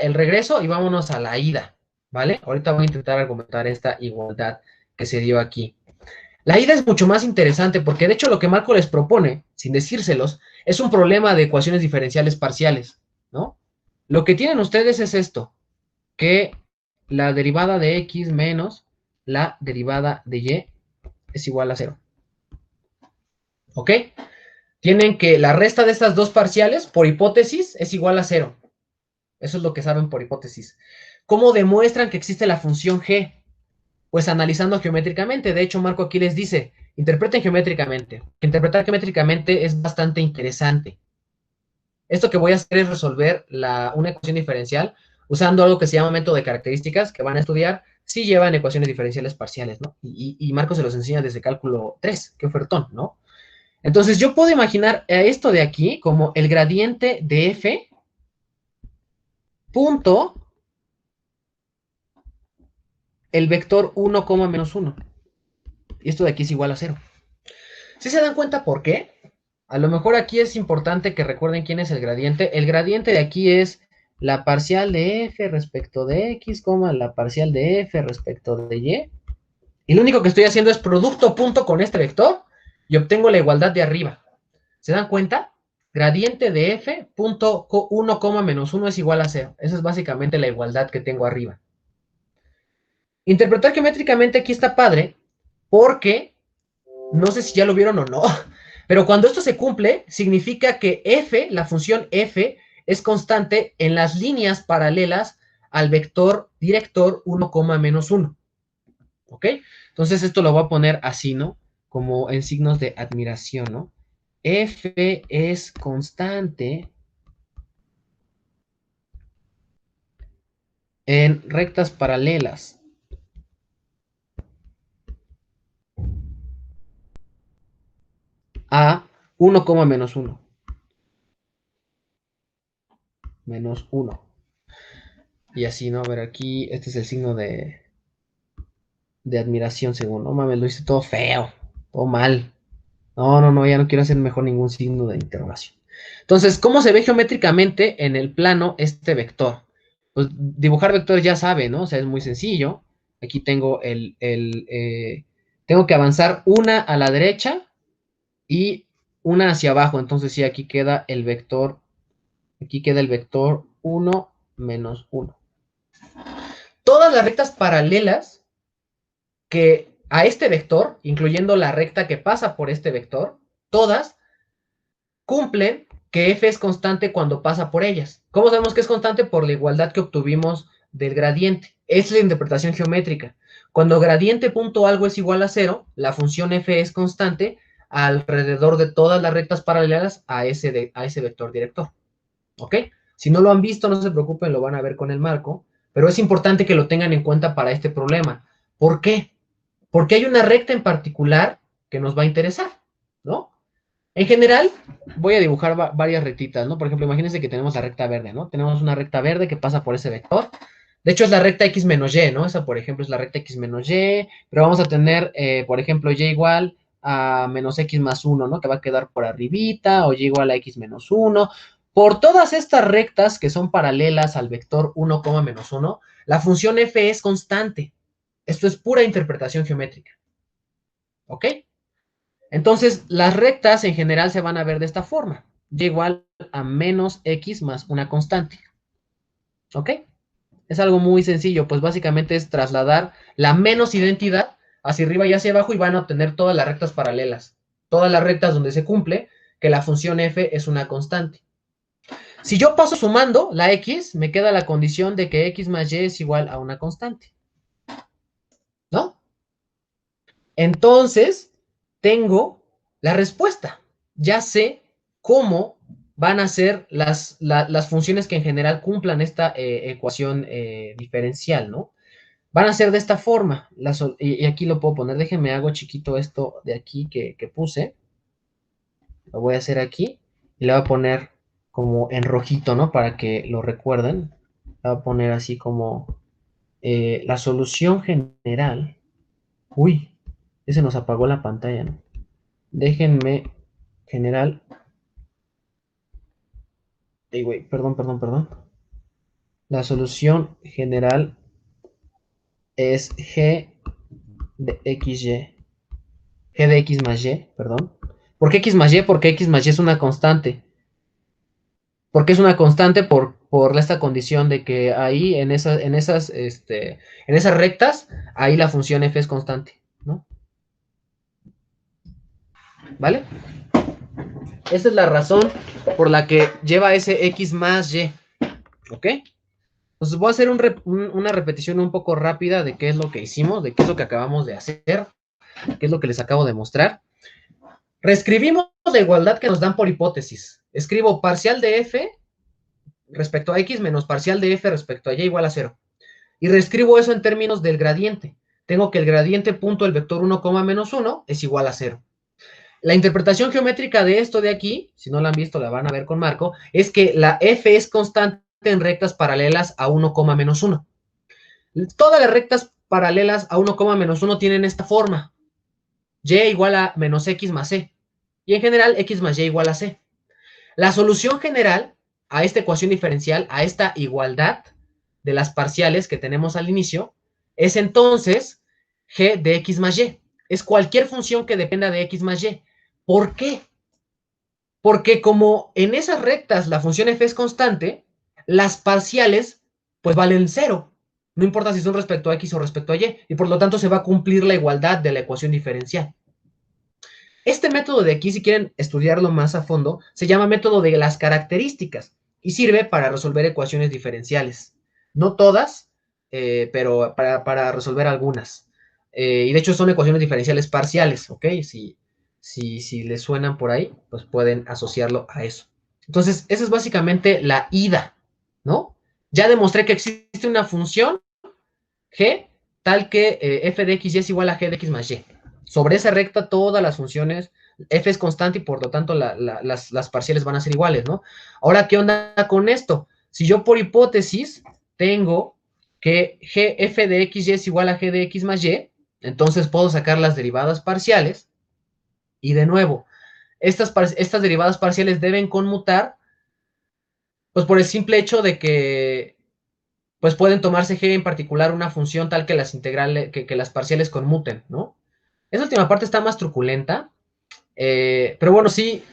el regreso y vámonos a la ida, ¿vale? Ahorita voy a intentar argumentar esta igualdad que se dio aquí. La ida es mucho más interesante porque de hecho lo que Marco les propone, sin decírselos, es un problema de ecuaciones diferenciales parciales, ¿no? Lo que tienen ustedes es esto, que la derivada de x menos la derivada de y es igual a cero, ¿ok? Tienen que la resta de estas dos parciales, por hipótesis, es igual a cero. Eso es lo que saben por hipótesis. ¿Cómo demuestran que existe la función g? Pues analizando geométricamente. De hecho, Marco aquí les dice, interpreten geométricamente. Interpretar geométricamente es bastante interesante. Esto que voy a hacer es resolver una ecuación diferencial usando algo que se llama método de características, que van a estudiar si llevan ecuaciones diferenciales parciales, ¿no? Y Marco se los enseña desde cálculo 3, qué ofertón, ¿no? Entonces yo puedo imaginar esto de aquí como el gradiente de f punto el vector 1, menos 1. Y esto de aquí es igual a 0. ¿Sí se dan cuenta por qué? A lo mejor aquí es importante que recuerden quién es el gradiente. El gradiente de aquí es la parcial de f respecto de x, la parcial de f respecto de y. Y lo único que estoy haciendo es producto punto con este vector y obtengo la igualdad de arriba. ¿Se dan cuenta? Gradiente de f punto 1, menos 1 es igual a 0. Esa es básicamente la igualdad que tengo arriba. Interpretar geométricamente aquí está padre porque no sé si ya lo vieron o no, pero cuando esto se cumple, significa que f, la función f, es constante en las líneas paralelas al vector director 1, menos 1. ¿Ok? Entonces esto lo voy a poner así, ¿no? Como en signos de admiración, ¿no? F es constante en rectas paralelas a 1, menos 1. Menos 1. Y así, ¿no? A ver, aquí, este es el signo de admiración, según. No mames, lo hice todo feo, todo mal. No, no, no, ya no quiero hacer mejor ningún signo de interrogación. Entonces, ¿cómo se ve geométricamente en el plano este vector? Pues dibujar vectores ya sabe, ¿no? O sea, es muy sencillo. Aquí tengo tengo que avanzar una a la derecha y una hacia abajo. Entonces, sí, aquí queda el vector 1 menos 1. Todas las rectas paralelas que a este vector, incluyendo la recta que pasa por este vector, todas cumplen que f es constante cuando pasa por ellas. ¿Cómo sabemos que es constante? Por la igualdad que obtuvimos del gradiente. Es la interpretación geométrica. Cuando gradiente punto algo es igual a 0, la función f es constante alrededor de todas las rectas paralelas a ese vector director. ¿Ok? Si no lo han visto, no se preocupen, lo van a ver con el marco, pero es importante que lo tengan en cuenta para este problema. ¿Por qué? Porque hay una recta en particular que nos va a interesar, ¿no? En general, voy a dibujar varias rectitas, ¿no? Por ejemplo, imagínense que tenemos la recta verde, ¿no? Tenemos una recta verde que pasa por ese vector. De hecho, es la recta x menos y, ¿no? Esa, por ejemplo, es la recta x menos y, pero vamos a tener, por ejemplo, y igual a menos x más 1, ¿no? Que va a quedar por arribita, o y igual a x menos 1. Por todas estas rectas que son paralelas al vector 1, menos 1, la función f es constante. Esto es pura interpretación geométrica, ¿ok? Entonces, las rectas en general se van a ver de esta forma. Y igual a menos x más una constante. ¿Ok? Es algo muy sencillo, pues básicamente es trasladar la menos identidad hacia arriba y hacia abajo y van a obtener todas las rectas paralelas. Todas las rectas donde se cumple que la función f es una constante. Si yo paso sumando la x, me queda la condición de que x más y es igual a una constante. ¿No? Entonces, tengo la respuesta. Ya sé cómo van a ser las funciones que en general cumplan esta ecuación diferencial, ¿no? Van a ser de esta forma. Y aquí lo puedo poner. Déjenme, hago chiquito esto de aquí que puse. Lo voy a hacer aquí. Y le voy a poner como en rojito, ¿no? Para que lo recuerden. Le voy a poner así como la solución general. Uy, ese nos apagó la pantalla, ¿no? Déjenme general. Güey, perdón, perdón, perdón. La solución general es g de xy g de x más y, perdón. ¿Por qué x más y? Porque x más y es una constante. ¿Por qué es una constante? Por esta condición de que ahí en esas rectas, ahí la función f es constante, ¿no? ¿Vale? Esa es la razón por la que lleva ese x más y, ¿ok? Entonces voy a hacer una repetición un poco rápida de qué es lo que hicimos, de qué es lo que acabamos de hacer, qué es lo que les acabo de mostrar. Reescribimos la igualdad que nos dan por hipótesis. Escribo parcial de f respecto a x menos parcial de f respecto a y igual a 0. Y reescribo eso en términos del gradiente. Tengo que el gradiente punto del vector 1, menos 1 es igual a 0. La interpretación geométrica de esto de aquí, si no la han visto, la van a ver con Marco, es que la f es constante en rectas paralelas a 1, menos 1. Todas las rectas paralelas a 1, menos 1 tienen esta forma. Y igual a menos x más c. Y en general, x más y igual a c. La solución general a esta ecuación diferencial, a esta igualdad de las parciales que tenemos al inicio, es entonces g de x más y. Es cualquier función que dependa de x más y. ¿Por qué? Porque como en esas rectas la función f es constante, las parciales pues valen 0. No importa si son respecto a x o respecto a y. Y por lo tanto se va a cumplir la igualdad de la ecuación diferencial. Este método de aquí, si quieren estudiarlo más a fondo, se llama método de las características y sirve para resolver ecuaciones diferenciales. No todas, pero para resolver algunas. Y de hecho son ecuaciones diferenciales parciales, ¿ok? Si les suenan por ahí, pues pueden asociarlo a eso. Entonces, esa es básicamente la ida, ¿no? Ya demostré que existe una función g tal que f de x y es igual a g de x más y. Sobre esa recta todas las funciones, f es constante y por lo tanto las parciales van a ser iguales, ¿no? Ahora, ¿qué onda con esto? Si yo por hipótesis tengo que g f de x y es igual a g de x más y, entonces puedo sacar las derivadas parciales y de nuevo, estas derivadas parciales deben conmutar pues por el simple hecho de que pues pueden tomarse g en particular una función tal que las integrales, que las parciales conmuten, ¿no? Esa última parte está más truculenta, pero bueno, sí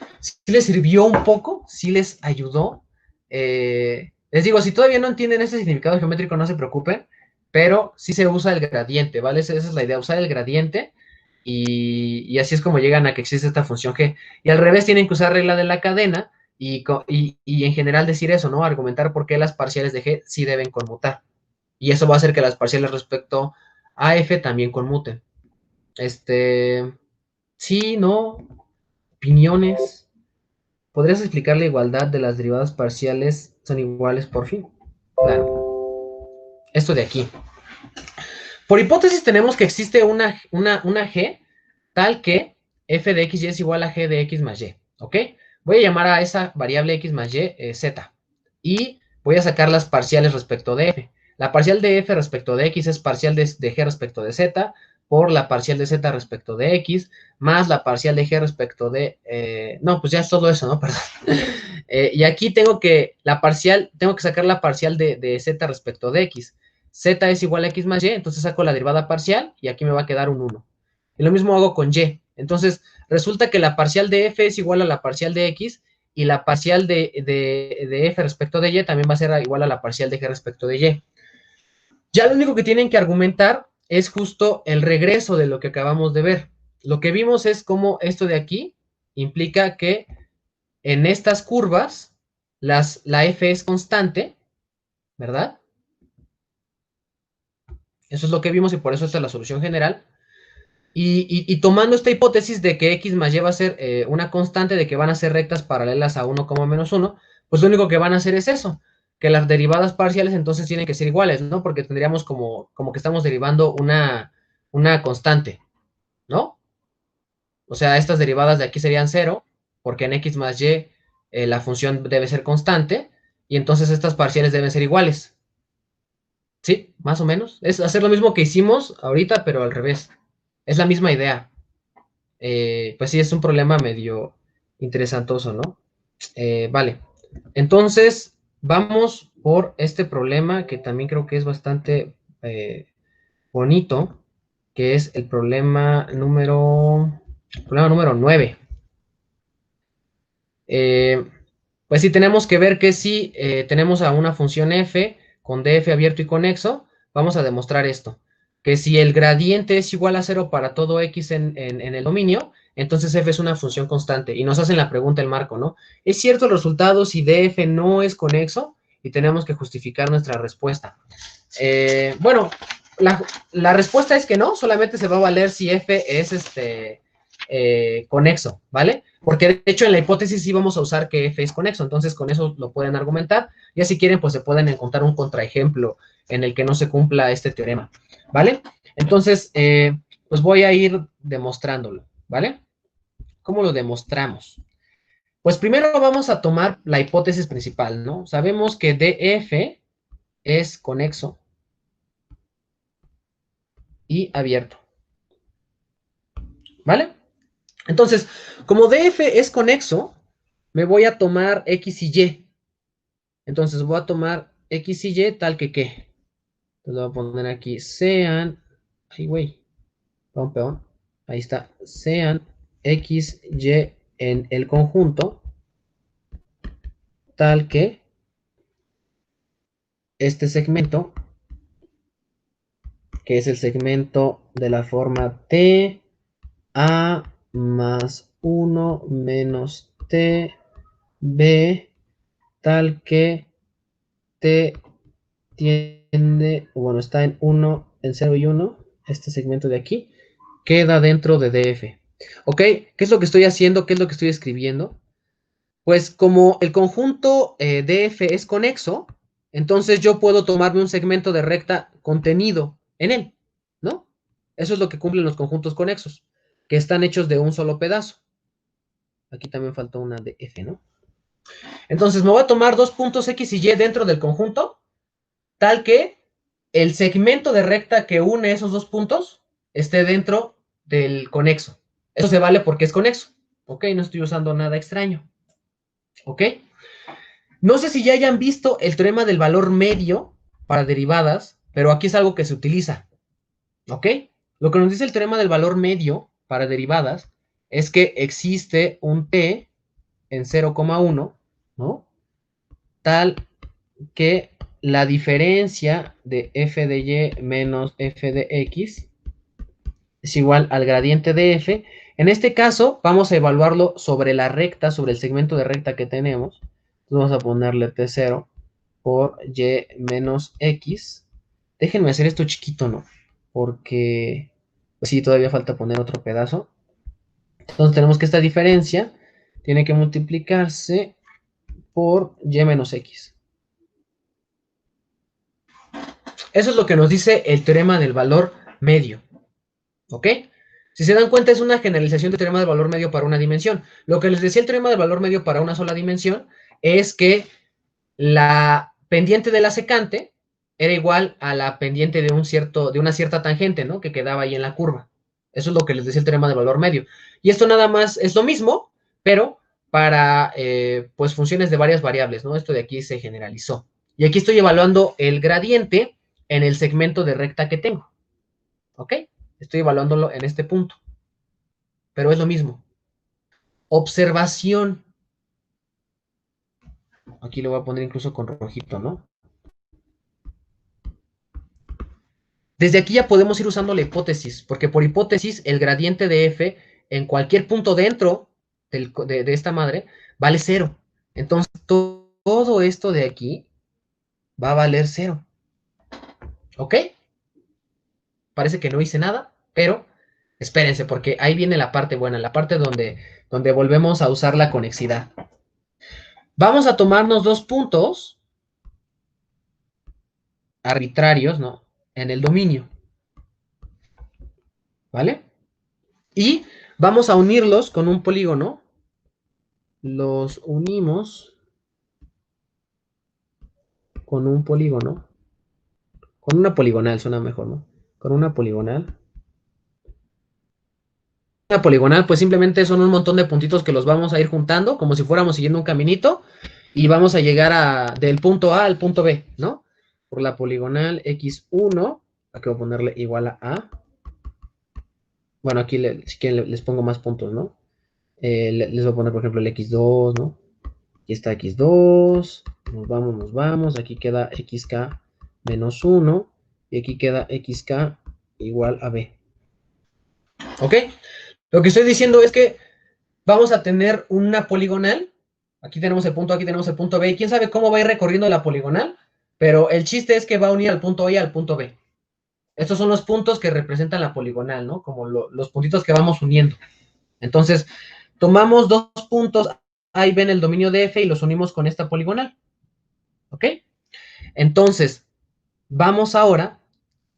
les sirvió un poco, sí les ayudó. Les digo, si todavía no entienden ese significado geométrico, no se preocupen, pero sí se usa el gradiente, ¿vale? Esa es la idea, usar el gradiente y así es como llegan a que existe esta función g. Y al revés tienen que usar regla de la cadena y en general decir eso, ¿no? Argumentar por qué las parciales de g sí deben conmutar. Y eso va a hacer que las parciales respecto a f también conmuten. Sí, no, opiniones. ¿Podrías explicar la igualdad de las derivadas parciales son iguales por fin? Claro, esto de aquí. Por hipótesis tenemos que existe una g tal que f de x y es igual a g de x más y, ¿ok? Voy a llamar a esa variable x más y z y voy a sacar las parciales respecto de f. La parcial de f respecto de x es parcial de g respecto de z por la parcial de z respecto de x más la parcial de g respecto de... no, pues ya es todo eso, ¿no? Perdón. Y aquí tengo que sacar la parcial de z respecto de x. Z es igual a x más y, entonces saco la derivada parcial y aquí me va a quedar un 1. Y lo mismo hago con y. Entonces, resulta que la parcial de f es igual a la parcial de x y la parcial de f respecto de y también va a ser igual a la parcial de g respecto de y. Ya lo único que tienen que argumentar es justo el regreso de lo que acabamos de ver. Lo que vimos es cómo esto de aquí implica que en estas curvas la f es constante, ¿verdad? Eso es lo que vimos y por eso esta es la solución general. Y tomando esta hipótesis de que x más y va a ser una constante de que van a ser rectas paralelas a 1, menos 1, pues lo único que van a hacer es eso, que las derivadas parciales entonces tienen que ser iguales, ¿no? Porque tendríamos como que estamos derivando una constante, ¿no? O sea, estas derivadas de aquí serían 0, porque en x más y la función debe ser constante, y entonces estas parciales deben ser iguales. Sí, más o menos. Es hacer lo mismo que hicimos ahorita, pero al revés. Es la misma idea. Pues sí, es un problema medio interesantoso, ¿no? Vale. Entonces, vamos por este problema que también creo que es bastante bonito, que es el problema número Problema número 9. Pues sí, tenemos que ver que si tenemos a una función f con df abierto y conexo, vamos a demostrar esto, que si el gradiente es igual a 0 para todo x en el dominio, entonces f es una función constante. Y nos hacen la pregunta el marco, ¿no? ¿Es cierto el resultado si df no es conexo? Y tenemos que justificar nuestra respuesta. Bueno, la respuesta es que no, solamente se va a valer si f es conexo, ¿vale? Porque de hecho en la hipótesis sí vamos a usar que f es conexo, entonces con eso lo pueden argumentar. Ya si quieren, pues se pueden encontrar un contraejemplo en el que no se cumpla este teorema, ¿vale? Entonces, pues voy a ir demostrándolo, ¿vale? ¿Cómo lo demostramos? Pues primero vamos a tomar la hipótesis principal, ¿no? Sabemos que df es conexo y abierto, ¿vale? Entonces, como df es conexo, me voy a tomar x y y. Entonces voy a tomar x y y tal que qué. Entonces voy a poner aquí sean, ay güey, peón, peón. Ahí está, sean x, y en el conjunto tal que este segmento, que es el segmento de la forma t a más 1 menos t b, tal que t tiende, bueno, está en 1, en 0 y 1, este segmento de aquí, queda dentro de DF. ¿Ok? ¿Qué es lo que estoy haciendo? ¿Qué es lo que estoy escribiendo? Pues como el conjunto DF es conexo, entonces yo puedo tomarme un segmento de recta contenido en él, ¿no? Eso es lo que cumplen los conjuntos conexos, que están hechos de un solo pedazo. Aquí también faltó una de F, ¿no? Entonces me voy a tomar dos puntos X y Y dentro del conjunto, tal que el segmento de recta que une esos dos puntos esté dentro del conexo. Eso se vale porque es conexo, ¿ok? No estoy usando nada extraño, ¿ok? No sé si ya hayan visto el teorema del valor medio para derivadas, pero aquí es algo que se utiliza, ¿ok? Lo que nos dice el teorema del valor medio para derivadas es que existe un t en 0,1, ¿no? Tal que la diferencia de f de y menos f de x es igual al gradiente de f. En este caso, vamos a evaluarlo sobre la recta, sobre el segmento de recta que tenemos. Entonces vamos a ponerle t0 por y menos x. Déjenme hacer esto chiquito, ¿no? Porque, pues sí, todavía falta poner otro pedazo. Entonces tenemos que esta diferencia tiene que multiplicarse por y menos x. Eso es lo que nos dice el teorema del valor medio, ¿ok? Si se dan cuenta, es una generalización del teorema del valor medio para una dimensión. Lo que les decía el teorema del valor medio para una sola dimensión es que la pendiente de la secante era igual a la pendiente de una cierta tangente, ¿no? Que quedaba ahí en la curva. Eso es lo que les decía el teorema del valor medio. Y esto nada más es lo mismo, pero para pues funciones de varias variables, ¿no? Esto de aquí se generalizó. Y aquí estoy evaluando el gradiente en el segmento de recta que tengo. ¿Ok? Estoy evaluándolo en este punto. Pero es lo mismo. Observación. Aquí lo voy a poner incluso con rojito, ¿no? Desde aquí ya podemos ir usando la hipótesis, porque por hipótesis el gradiente de f en cualquier punto dentro de esta madre vale 0. Entonces todo esto de aquí va a valer 0. ¿Ok? Parece que no hice nada, pero espérense, porque ahí viene la parte buena, la parte donde volvemos a usar la conexidad. Vamos a tomarnos dos puntos arbitrarios, ¿no? En el dominio, ¿vale? Y vamos a unirlos con un polígono. Los unimos con un polígono. Con una poligonal suena mejor, ¿no? Con una poligonal. Una poligonal, pues simplemente son un montón de puntitos que los vamos a ir juntando, como si fuéramos siguiendo un caminito, y vamos a llegar del punto A al punto B, ¿no? Por la poligonal x1, aquí voy a ponerle igual a Bueno, aquí si quieren les pongo más puntos, ¿no? Les voy a poner, por ejemplo, el x2, ¿no? Aquí está x2, nos vamos, aquí queda xk menos 1, y aquí queda xk igual a b. ¿Ok? Lo que estoy diciendo es que vamos a tener una poligonal. Aquí tenemos el punto A, aquí tenemos el punto B. Y quién sabe cómo va a ir recorriendo la poligonal, pero el chiste es que va a unir al punto A y al punto B. Estos son los puntos que representan la poligonal, ¿no? Como los puntitos que vamos uniendo. Entonces, tomamos dos puntos A y B en el dominio de F y los unimos con esta poligonal. ¿Ok? Entonces, vamos ahora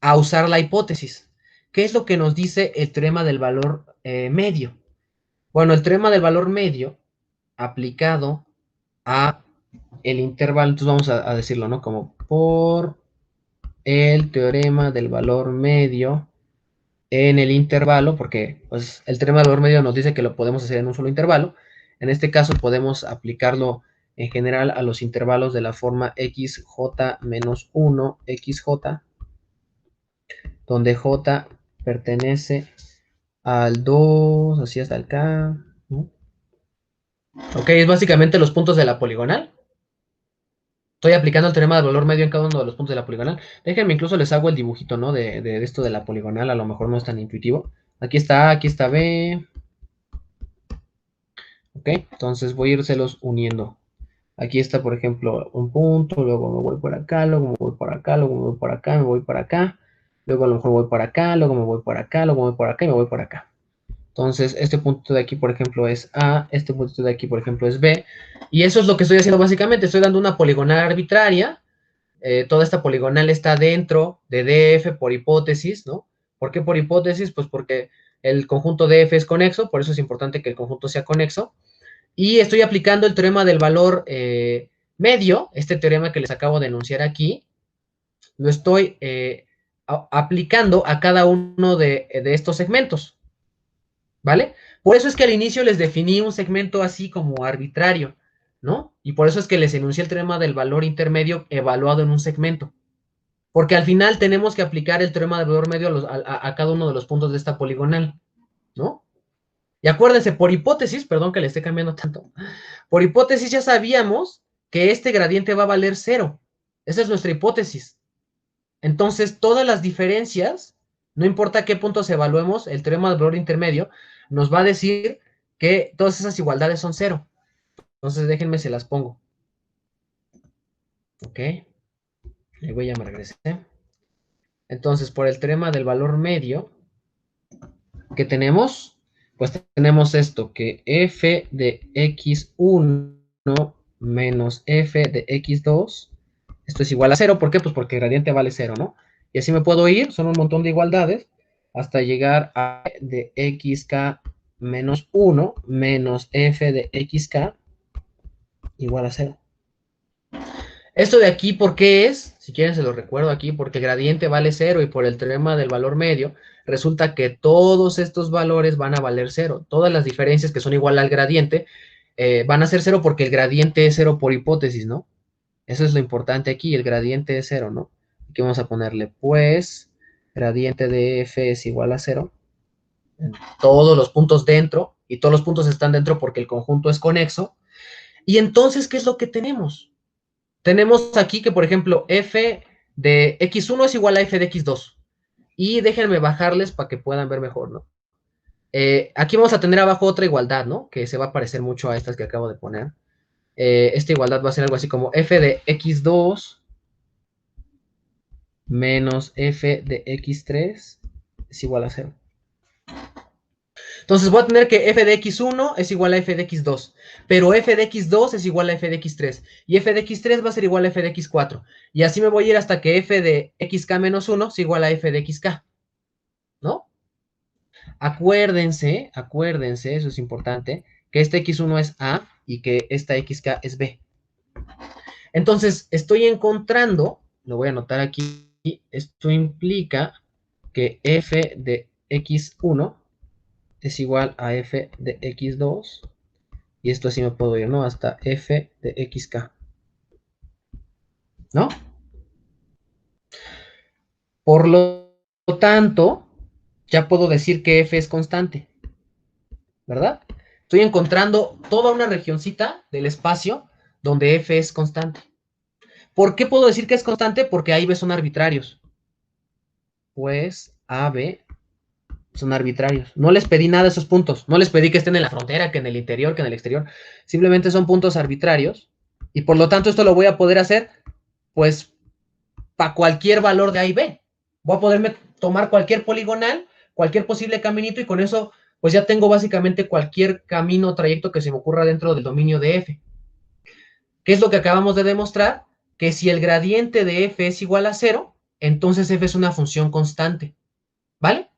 a usar la hipótesis. ¿Qué es lo que nos dice el teorema del valor medio? Bueno, el teorema del valor medio aplicado a el intervalo, entonces vamos a decirlo, ¿no? Como por el teorema del valor medio en el intervalo, porque pues, el teorema del valor medio nos dice que lo podemos hacer en un solo intervalo. En este caso podemos aplicarlo en general a los intervalos de la forma xj menos 1, xj, donde j pertenece al 2, así hasta el k, ¿no? Ok, es básicamente los puntos de la poligonal. Estoy aplicando el teorema del valor medio en cada uno de los puntos de la poligonal. Déjenme, incluso les hago el dibujito, ¿no? De esto de la poligonal, a lo mejor no es tan intuitivo. Aquí está B. Ok, entonces voy a irselos uniendo. Aquí está, por ejemplo, un punto, luego me voy por acá, luego me voy por acá, luego me voy por acá, me voy por acá. Luego a lo mejor voy por acá, luego me voy por acá, luego me voy por acá y me voy por acá. Entonces, este punto de aquí, por ejemplo, es A, este punto de aquí, por ejemplo, es B. Y eso es lo que estoy haciendo básicamente. Estoy dando una poligonal arbitraria. Toda esta poligonal está dentro de DF por hipótesis, ¿no? ¿Por qué por hipótesis? Pues porque el conjunto DF es conexo, por eso es importante que el conjunto sea conexo. Y estoy aplicando el teorema del valor medio, este teorema que les acabo de enunciar aquí, lo estoy aplicando a cada uno de estos segmentos, ¿vale? Por eso es que al inicio les definí un segmento así como arbitrario, ¿no? Y por eso es que les enuncié el teorema del valor intermedio evaluado en un segmento. Porque al final tenemos que aplicar el teorema del valor medio a cada uno de los puntos de esta poligonal, ¿no? Y acuérdense, por hipótesis, perdón que le esté cambiando tanto, por hipótesis ya sabíamos que este gradiente va a valer 0. Esa es nuestra hipótesis. Entonces, todas las diferencias, no importa qué puntos evaluemos, el teorema del valor intermedio nos va a decir que todas esas igualdades son 0. Entonces, déjenme, se las pongo. Ok. Ahí voy, ya me regresé. Entonces, por el teorema del valor medio, ¿qué tenemos? Pues tenemos esto, que f de x1 menos f de x2, esto es igual a 0. ¿Por qué? Pues porque el gradiente vale 0, ¿no? Y así me puedo ir, son un montón de igualdades, hasta llegar a de xk menos 1 menos f de xk igual a 0. Esto de aquí, ¿por qué es? Si quieren se lo recuerdo aquí, porque el gradiente vale 0 y por el teorema del valor medio, resulta que todos estos valores van a valer 0. Todas las diferencias que son igual al gradiente van a ser 0 porque el gradiente es 0 por hipótesis, ¿no? Eso es lo importante aquí, el gradiente es 0, ¿no? Aquí vamos a ponerle, pues, gradiente de f es igual a 0. Todos los puntos dentro, y todos los puntos están dentro porque el conjunto es conexo. Y entonces, ¿qué es lo que tenemos? Tenemos aquí que, por ejemplo, f de x1 es igual a f de x2. Y déjenme bajarles para que puedan ver mejor, ¿no? Aquí vamos a tener abajo otra igualdad, ¿no? Que se va a parecer mucho a estas que acabo de poner. Esta igualdad va a ser algo así como f de x2 menos f de x3 es igual a 0. Entonces voy a tener que f de x1 es igual a f de x2, pero f de x2 es igual a f de x3, y f de x3 va a ser igual a f de x4, y así me voy a ir hasta que f de xk menos 1 es igual a f de xk, ¿no? Acuérdense, eso es importante, que este x1 es A y que esta xk es B. Entonces, estoy encontrando, lo voy a anotar aquí, esto implica que f de x1 es igual a f de x2, y esto así me puedo ir, ¿no? Hasta f de xk, ¿no? Por lo tanto, ya puedo decir que F es constante, ¿verdad? Estoy encontrando toda una regioncita del espacio donde F es constante. ¿Por qué puedo decir que es constante? Porque A y B son arbitrarios. Pues A, B son arbitrarios. No les pedí nada de esos puntos. No les pedí que estén en la frontera, que en el interior, que en el exterior. Simplemente son puntos arbitrarios. Y por lo tanto esto lo voy a poder hacer, pues, para cualquier valor de A y B. Voy a poderme tomar cualquier poligonal, cualquier posible caminito y con eso, pues ya tengo básicamente cualquier camino o trayecto que se me ocurra dentro del dominio de F. ¿Qué es lo que acabamos de demostrar? Que si el gradiente de F es igual a 0, entonces F es una función constante. ¿Vale?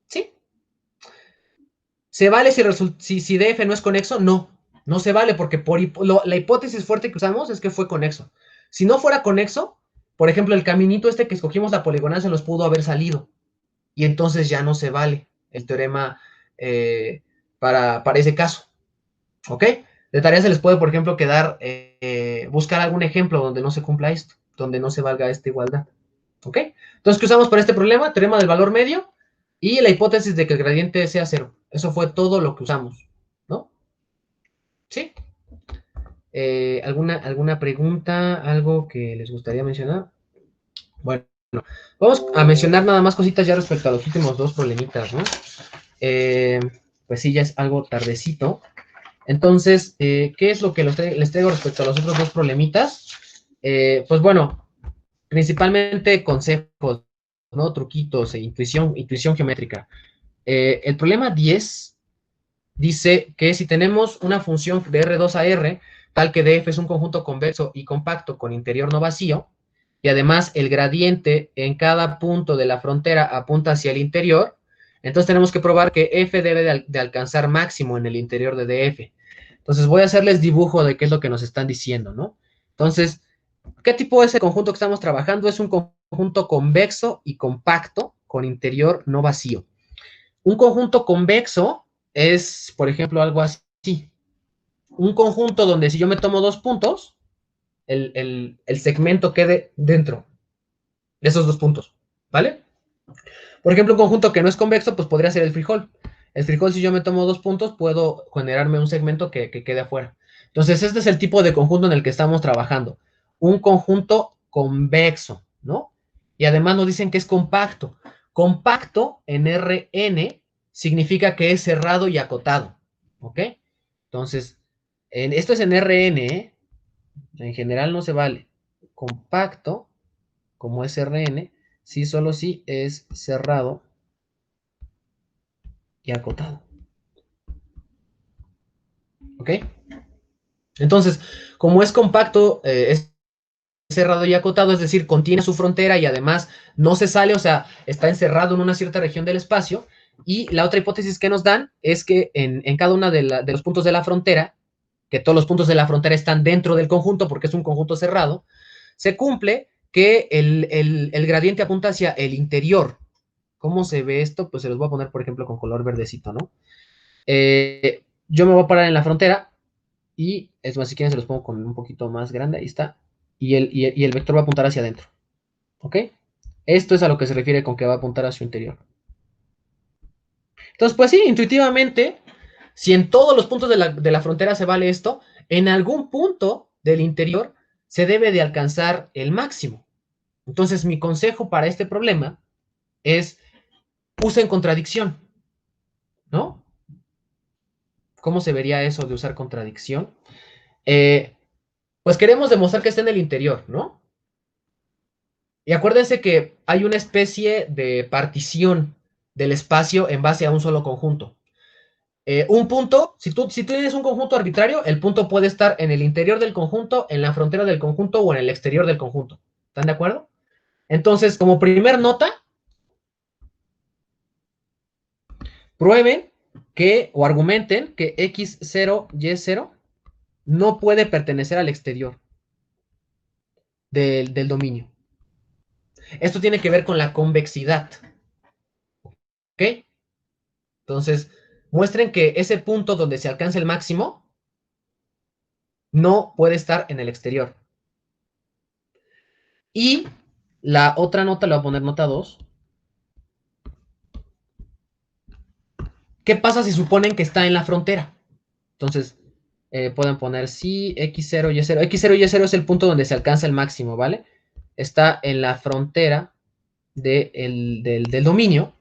¿Sí? ¿Se vale si DF no es conexo? No, no se vale porque la hipótesis fuerte que usamos es que fue conexo. Si no fuera conexo, por ejemplo, el caminito este que escogimos la poligonal se nos pudo haber salido y entonces ya no se vale el teorema para ese caso. ¿Ok? De tarea se les puede, por ejemplo, quedar buscar algún ejemplo donde no se cumpla esto, donde no se valga esta igualdad. ¿Ok? Entonces, ¿qué usamos para este problema? Teorema del valor medio y la hipótesis de que el gradiente sea cero. Eso fue todo lo que usamos, ¿no? ¿Sí? ¿Alguna pregunta? ¿Algo que les gustaría mencionar? Bueno, vamos a mencionar nada más cositas ya respecto a los últimos dos problemitas, ¿no? Eh, pues sí, ya es algo tardecito. Entonces, ¿qué es lo que les traigo respecto a los otros dos problemitas? Pues bueno, principalmente consejos, ¿no? Truquitos e intuición geométrica. El problema 10 dice que si tenemos una función de R2 a R, tal que df es un conjunto convexo y compacto con interior no vacío, y además el gradiente en cada punto de la frontera apunta hacia el interior, entonces tenemos que probar que f debe de alcanzar máximo en el interior de df. Entonces voy a hacerles dibujo de qué es lo que nos están diciendo, ¿no? Entonces, ¿qué tipo es el conjunto que estamos trabajando? Es un conjunto convexo y compacto con interior no vacío. Un conjunto convexo es, por ejemplo, algo así. Un conjunto donde si yo me tomo dos puntos, el segmento quede dentro de esos dos puntos, ¿vale? Por ejemplo, un conjunto que no es convexo, pues podría ser el frijol. El frijol, si yo me tomo dos puntos, puedo generarme un segmento que quede afuera. Entonces, este es el tipo de conjunto en el que estamos trabajando. Un conjunto convexo, ¿no? Y además nos dicen que es compacto. Compacto en Rn significa que es cerrado y acotado, ¿ok? Entonces, esto es en Rn, ¿eh? En general no se vale. Compacto, como es Rn, sí, solo sí es cerrado y acotado. ¿Ok? Entonces, como es compacto, es cerrado y acotado, es decir, contiene su frontera y además no se sale, o sea, está encerrado en una cierta región del espacio. Y la otra hipótesis que nos dan es que en cada uno de los puntos de la frontera, que todos los puntos de la frontera están dentro del conjunto porque es un conjunto cerrado, se cumple que el gradiente apunta hacia el interior. ¿Cómo se ve esto? Pues se los voy a poner, por ejemplo, con color verdecito, ¿no? Yo me voy a parar en la frontera y es más, si quieren se los pongo con un poquito más grande, ahí está. Y el vector va a apuntar hacia adentro, ¿ok? Esto es a lo que se refiere con que va a apuntar hacia su interior. Entonces, pues sí, intuitivamente, si en todos los puntos de la frontera se vale esto, en algún punto del interior se debe de alcanzar el máximo. Entonces, mi consejo para este problema es usen contradicción, ¿no? ¿Cómo se vería eso de usar contradicción? Eh, pues queremos demostrar que está en el interior, ¿no? Y acuérdense que hay una especie de partición del espacio en base a un solo conjunto. Un punto, si tú tienes un conjunto arbitrario, el punto puede estar en el interior del conjunto, en la frontera del conjunto o en el exterior del conjunto. ¿Están de acuerdo? Entonces, como primer nota, prueben que o argumenten que x0, y0 no puede pertenecer al exterior del dominio. Esto tiene que ver con la convexidad. ¿Ok? Entonces, muestren que ese punto donde se alcanza el máximo no puede estar en el exterior. Y la otra nota, le voy a poner nota 2, ¿Qué pasa si suponen que está en la frontera? Entonces, pueden poner sí, x0, y0. X0 y y0 es el punto donde se alcanza el máximo, ¿vale? Está en la frontera del dominio.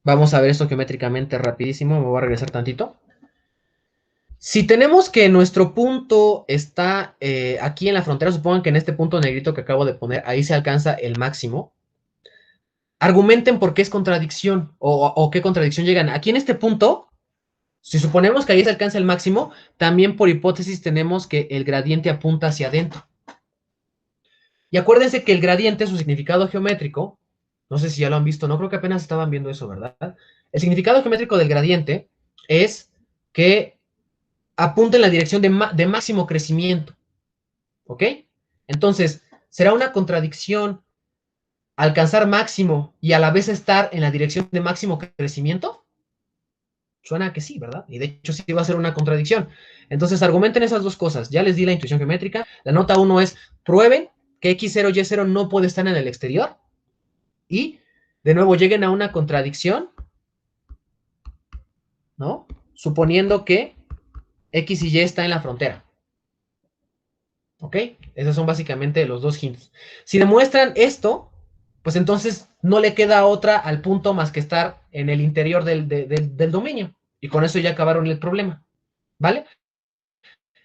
Vamos a ver esto geométricamente rapidísimo. Me voy a regresar tantito. Si tenemos que nuestro punto está aquí en la frontera, supongan que en este punto negrito que acabo de poner, ahí se alcanza el máximo. Argumenten por qué es contradicción o qué contradicción llegan. Aquí en este punto, si suponemos que ahí se alcanza el máximo, también por hipótesis tenemos que el gradiente apunta hacia adentro. Y acuérdense que el gradiente, su significado geométrico, no sé si ya lo han visto, no creo que apenas estaban viendo eso, ¿verdad? El significado geométrico del gradiente es que apunta en la dirección de máximo crecimiento, ¿ok? Entonces, será una contradicción alcanzar máximo y a la vez estar en la dirección de máximo crecimiento. Suena que sí, ¿verdad? Y de hecho sí va a ser una contradicción. Entonces, argumenten esas dos cosas. Ya les di la intuición geométrica. La nota 1 es, prueben que x0, y0 no puede estar en el exterior. Y, de nuevo, lleguen a una contradicción, ¿no? Suponiendo que x y y está en la frontera. ¿Ok? Esos son básicamente los dos hints. Si demuestran esto, pues entonces no le queda otra al punto más que estar en el interior del dominio. Y con eso ya acabaron el problema. ¿Vale?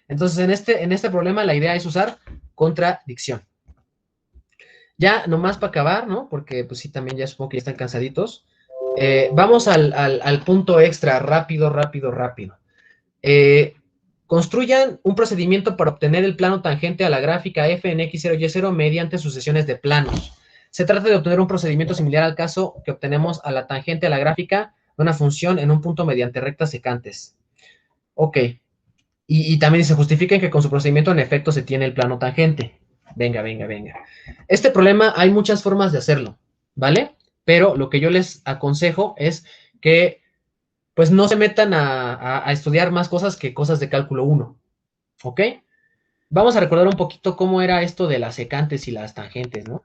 Entonces, en este problema la idea es usar contradicción. Ya nomás para acabar, ¿no? Porque pues sí, también ya supongo que ya están cansaditos. Vamos al punto extra, rápido, rápido, rápido. Construyan un procedimiento para obtener el plano tangente a la gráfica f en x0, y0 mediante sucesiones de planos. Se trata de obtener un procedimiento similar al caso que obtenemos a la tangente a la gráfica de una función en un punto mediante rectas secantes. Ok. Y también se justifiquen que con su procedimiento en efecto se tiene el plano tangente. Venga, venga, venga. Este problema hay muchas formas de hacerlo, ¿vale? Pero lo que yo les aconsejo es que pues no se metan a estudiar más cosas que cosas de cálculo 1, ¿ok? Vamos a recordar un poquito cómo era esto de las secantes y las tangentes, ¿no?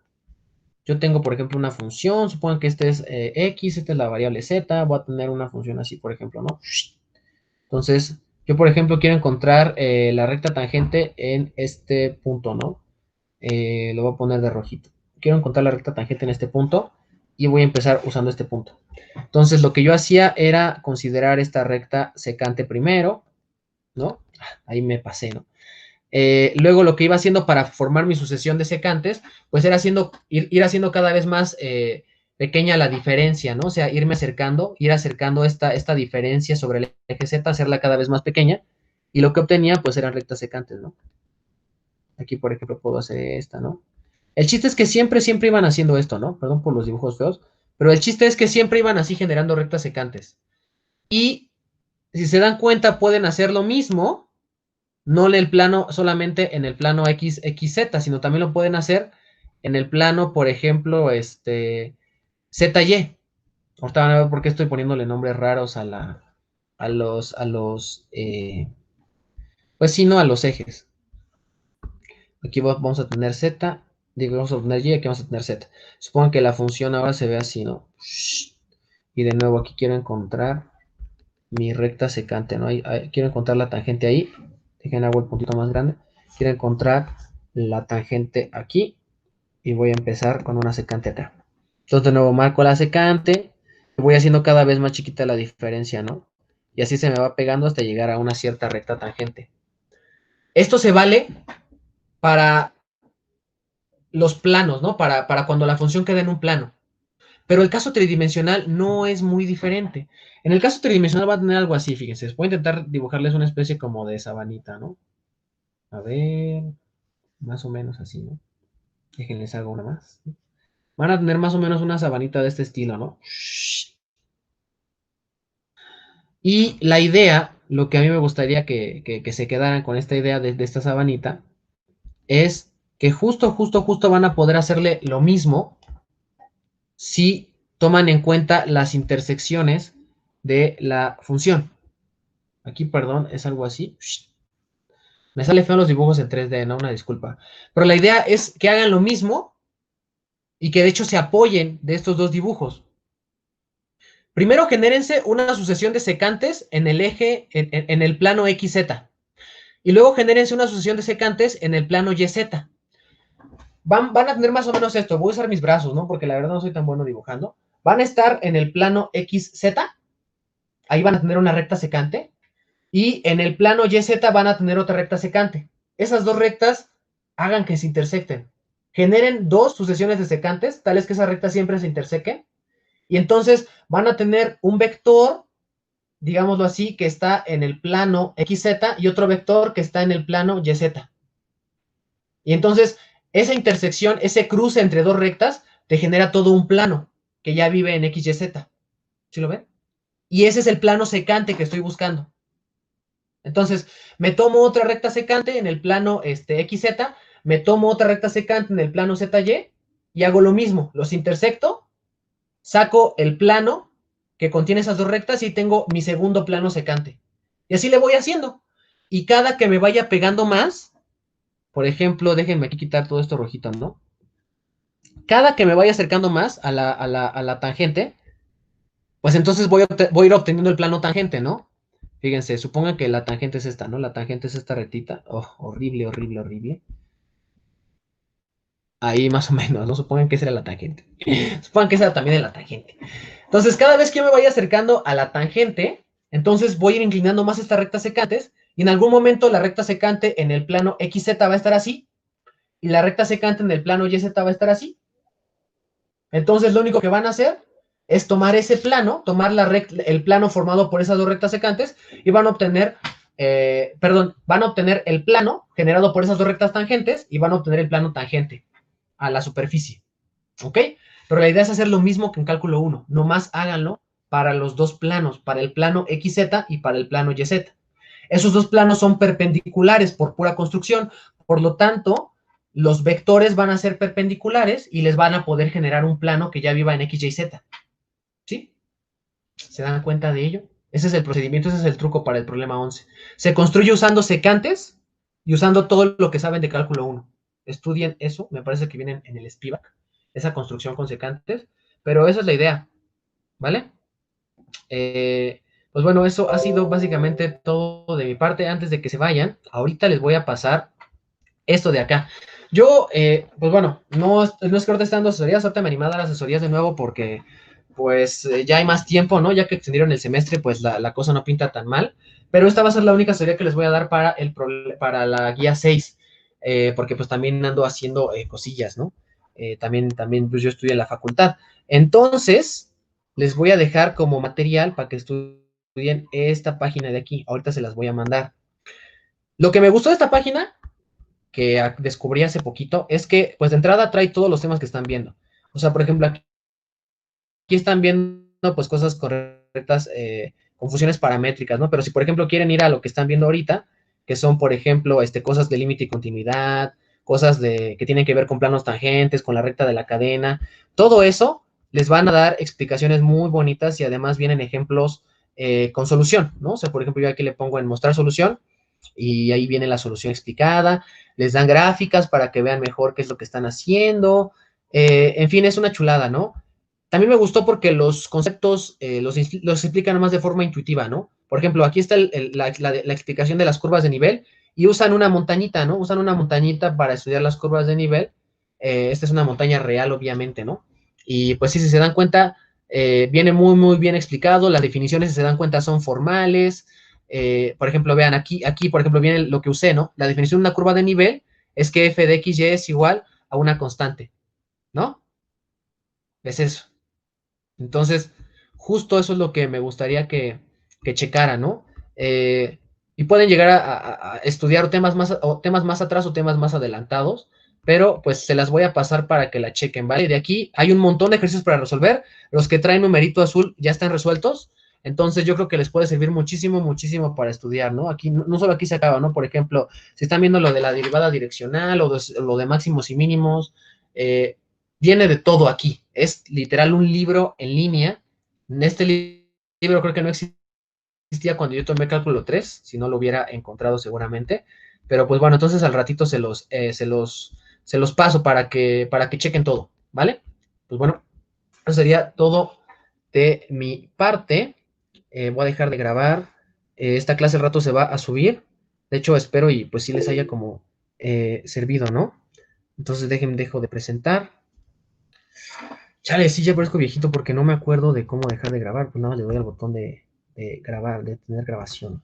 Yo tengo, por ejemplo, una función, supongan que este es x, esta es la variable z, voy a tener una función así, por ejemplo, ¿no? Entonces, yo, por ejemplo, quiero encontrar la recta tangente en este punto, ¿no? Lo voy a poner de rojito. Quiero encontrar la recta tangente en este punto y voy a empezar usando este punto. Entonces, lo que yo hacía era considerar esta recta secante primero, ¿no? Ahí me pasé, ¿no? Luego lo que iba haciendo para formar mi sucesión de secantes, pues era ir haciendo cada vez más pequeña la diferencia, ¿no? O sea, ir acercando esta diferencia sobre el eje Z, hacerla cada vez más pequeña, y lo que obtenía, pues eran rectas secantes, ¿no? Aquí, por ejemplo, puedo hacer esta, ¿no? El chiste es que siempre, siempre iban haciendo esto, ¿no? Perdón por los dibujos feos, pero el chiste es que siempre iban así generando rectas secantes. Y si se dan cuenta, pueden hacer lo mismo, no en el plano, solamente en el plano X, XZ, sino también lo pueden hacer en el plano, por ejemplo, ZY. Ahorita van a ver por qué estoy poniéndole nombres raros pues sí, no, a los ejes. Aquí vamos a tener Z, digo, vamos a tener Y, aquí vamos a tener Z. Supongan que la función ahora se ve así, ¿no? Y de nuevo aquí quiero encontrar mi recta secante, ¿no? Quiero encontrar la tangente ahí. Dejen hago el puntito más grande. Quiero encontrar la tangente aquí. Y voy a empezar con una secante acá. Entonces de nuevo marco la secante. Voy haciendo cada vez más chiquita la diferencia, ¿no? Y así se me va pegando hasta llegar a una cierta recta tangente. Esto se vale para los planos, ¿no? Para cuando la función queda en un plano. Pero el caso tridimensional no es muy diferente. En el caso tridimensional va a tener algo así, fíjense. Voy a intentar dibujarles una especie como de sabanita, ¿no? A ver, más o menos así, ¿no? Déjenles hago una más. Van a tener más o menos una sabanita de este estilo, ¿no? Y la idea, lo que a mí me gustaría que se quedaran con esta idea de esta sabanita, es que justo van a poder hacerle lo mismo si toman en cuenta las intersecciones de la función. Aquí, perdón, es algo así. Me sale feo los dibujos en 3D, no, una disculpa. Pero la idea es que hagan lo mismo y que de hecho se apoyen de estos dos dibujos. Primero genérense una sucesión de secantes en el eje, en el plano XZ. Y luego genérense una sucesión de secantes en el plano YZ. Van a tener más o menos esto. Voy a usar mis brazos, ¿no? Porque la verdad no soy tan bueno dibujando. Van a estar en el plano XZ. Ahí van a tener una recta secante. Y en el plano YZ van a tener otra recta secante. Esas dos rectas hagan que se intersecten. Generen dos sucesiones de secantes, tales que esa recta siempre se interseque. Y entonces van a tener un vector, digámoslo así, que está en el plano XZ y otro vector que está en el plano YZ. Y entonces esa intersección, ese cruce entre dos rectas, te genera todo un plano que ya vive en XYZ. ¿Sí lo ven? Y ese es el plano secante que estoy buscando. Entonces, me tomo otra recta secante en el plano XZ, me tomo otra recta secante en el plano ZY y hago lo mismo. Los intersecto, saco el plano que contiene esas dos rectas y tengo mi segundo plano secante. Y así le voy haciendo. Y cada que me vaya pegando más, por ejemplo, déjenme aquí quitar todo esto rojito, ¿no? Cada que me vaya acercando más a la tangente, pues entonces voy a ir obteniendo el plano tangente, ¿no? Fíjense, supongan que la tangente es esta, ¿no? La tangente es esta rectita. Oh, horrible, horrible, horrible. Ahí más o menos, ¿no? Supongan que esa era la tangente. Supongan que esa también es la tangente. Entonces, cada vez que yo me vaya acercando a la tangente, entonces voy a ir inclinando más estas rectas secantes y en algún momento la recta secante en el plano XZ va a estar así y la recta secante en el plano YZ va a estar así. Entonces, lo único que van a hacer es tomar ese plano, tomar el plano formado por esas dos rectas secantes y van a obtener, van a obtener el plano generado por esas dos rectas tangentes y van a obtener el plano tangente a la superficie. ¿Ok? Pero la idea es hacer lo mismo que en cálculo 1, nomás háganlo para los dos planos, para el plano XZ y para el plano YZ. Esos dos planos son perpendiculares por pura construcción, por lo tanto, los vectores van a ser perpendiculares y les van a poder generar un plano que ya viva en X, Y, Z. ¿Sí? ¿Se dan cuenta de ello? Ese es el procedimiento, ese es el truco para el problema 11. Se construye usando secantes y usando todo lo que saben de cálculo 1. Estudien eso, me parece que vienen en el SPIVAC, esa construcción con secantes, pero esa es la idea, ¿vale? Pues bueno, eso ha sido básicamente todo de mi parte. Antes de que se vayan, ahorita les voy a pasar esto de acá. Yo, pues bueno, no es que ahorita esté dando asesorías, ahorita me animé a dar asesorías de nuevo porque pues ya hay más tiempo, ¿no? Ya que extendieron el semestre, pues la cosa no pinta tan mal, pero esta va a ser la única asesoría que les voy a dar para la guía 6, porque pues también ando haciendo cosillas, ¿no? También pues yo estudié en la facultad. Entonces, les voy a dejar como material para que estudien esta página de aquí. Ahorita se las voy a mandar. Lo que me gustó de esta página que descubrí hace poquito es que, pues de entrada trae todos los temas que están viendo. O sea, por ejemplo, aquí están viendo pues cosas correctas con funciones paramétricas, ¿no? Pero si, por ejemplo, quieren ir a lo que están viendo ahorita, que son, por ejemplo, cosas de límite y continuidad, cosas que tienen que ver con planos tangentes, con la recta de la cadena, todo eso les van a dar explicaciones muy bonitas y además vienen ejemplos con solución, ¿no? O sea, por ejemplo, yo aquí le pongo en mostrar solución y ahí viene la solución explicada, les dan gráficas para que vean mejor qué es lo que están haciendo, en fin, es una chulada, ¿no? También me gustó porque los conceptos los explican más de forma intuitiva, ¿no? Por ejemplo, aquí está la explicación de las curvas de nivel y usan una montañita, ¿no? Usan una montañita para estudiar las curvas de nivel. Esta es una montaña real, obviamente, ¿no? Y pues sí, si se dan cuenta, viene muy, muy bien explicado. Las definiciones, si se dan cuenta, son formales. Por ejemplo, vean, aquí, por ejemplo, viene lo que usé, ¿no? La definición de una curva de nivel es que f de x y es igual a una constante, ¿no? Es eso. Entonces, justo eso es lo que me gustaría que checara, ¿no? Y pueden llegar a estudiar temas más atrás o temas más adelantados, pero pues se las voy a pasar para que la chequen, ¿vale? De aquí hay un montón de ejercicios para resolver. Los que traen numerito azul ya están resueltos. Entonces yo creo que les puede servir muchísimo, muchísimo para estudiar, ¿no? Aquí, no solo aquí se acaba, ¿no? Por ejemplo, si están viendo lo de la derivada direccional o lo de máximos y mínimos, viene de todo aquí. Es literal un libro en línea. En este libro creo que no existía cuando yo tomé cálculo 3, si no lo hubiera encontrado seguramente. Pero pues bueno, entonces al ratito se los paso para que chequen todo, ¿vale? Pues bueno, eso sería todo de mi parte, voy a dejar de grabar. Esta clase al rato se va a subir. De hecho, espero y pues sí les haya como servido, ¿no? Entonces dejo de presentar. Chale, sí, ya parezco viejito porque no me acuerdo de cómo dejar de grabar. Pues nada, le doy al botón de grabar, de tener grabación.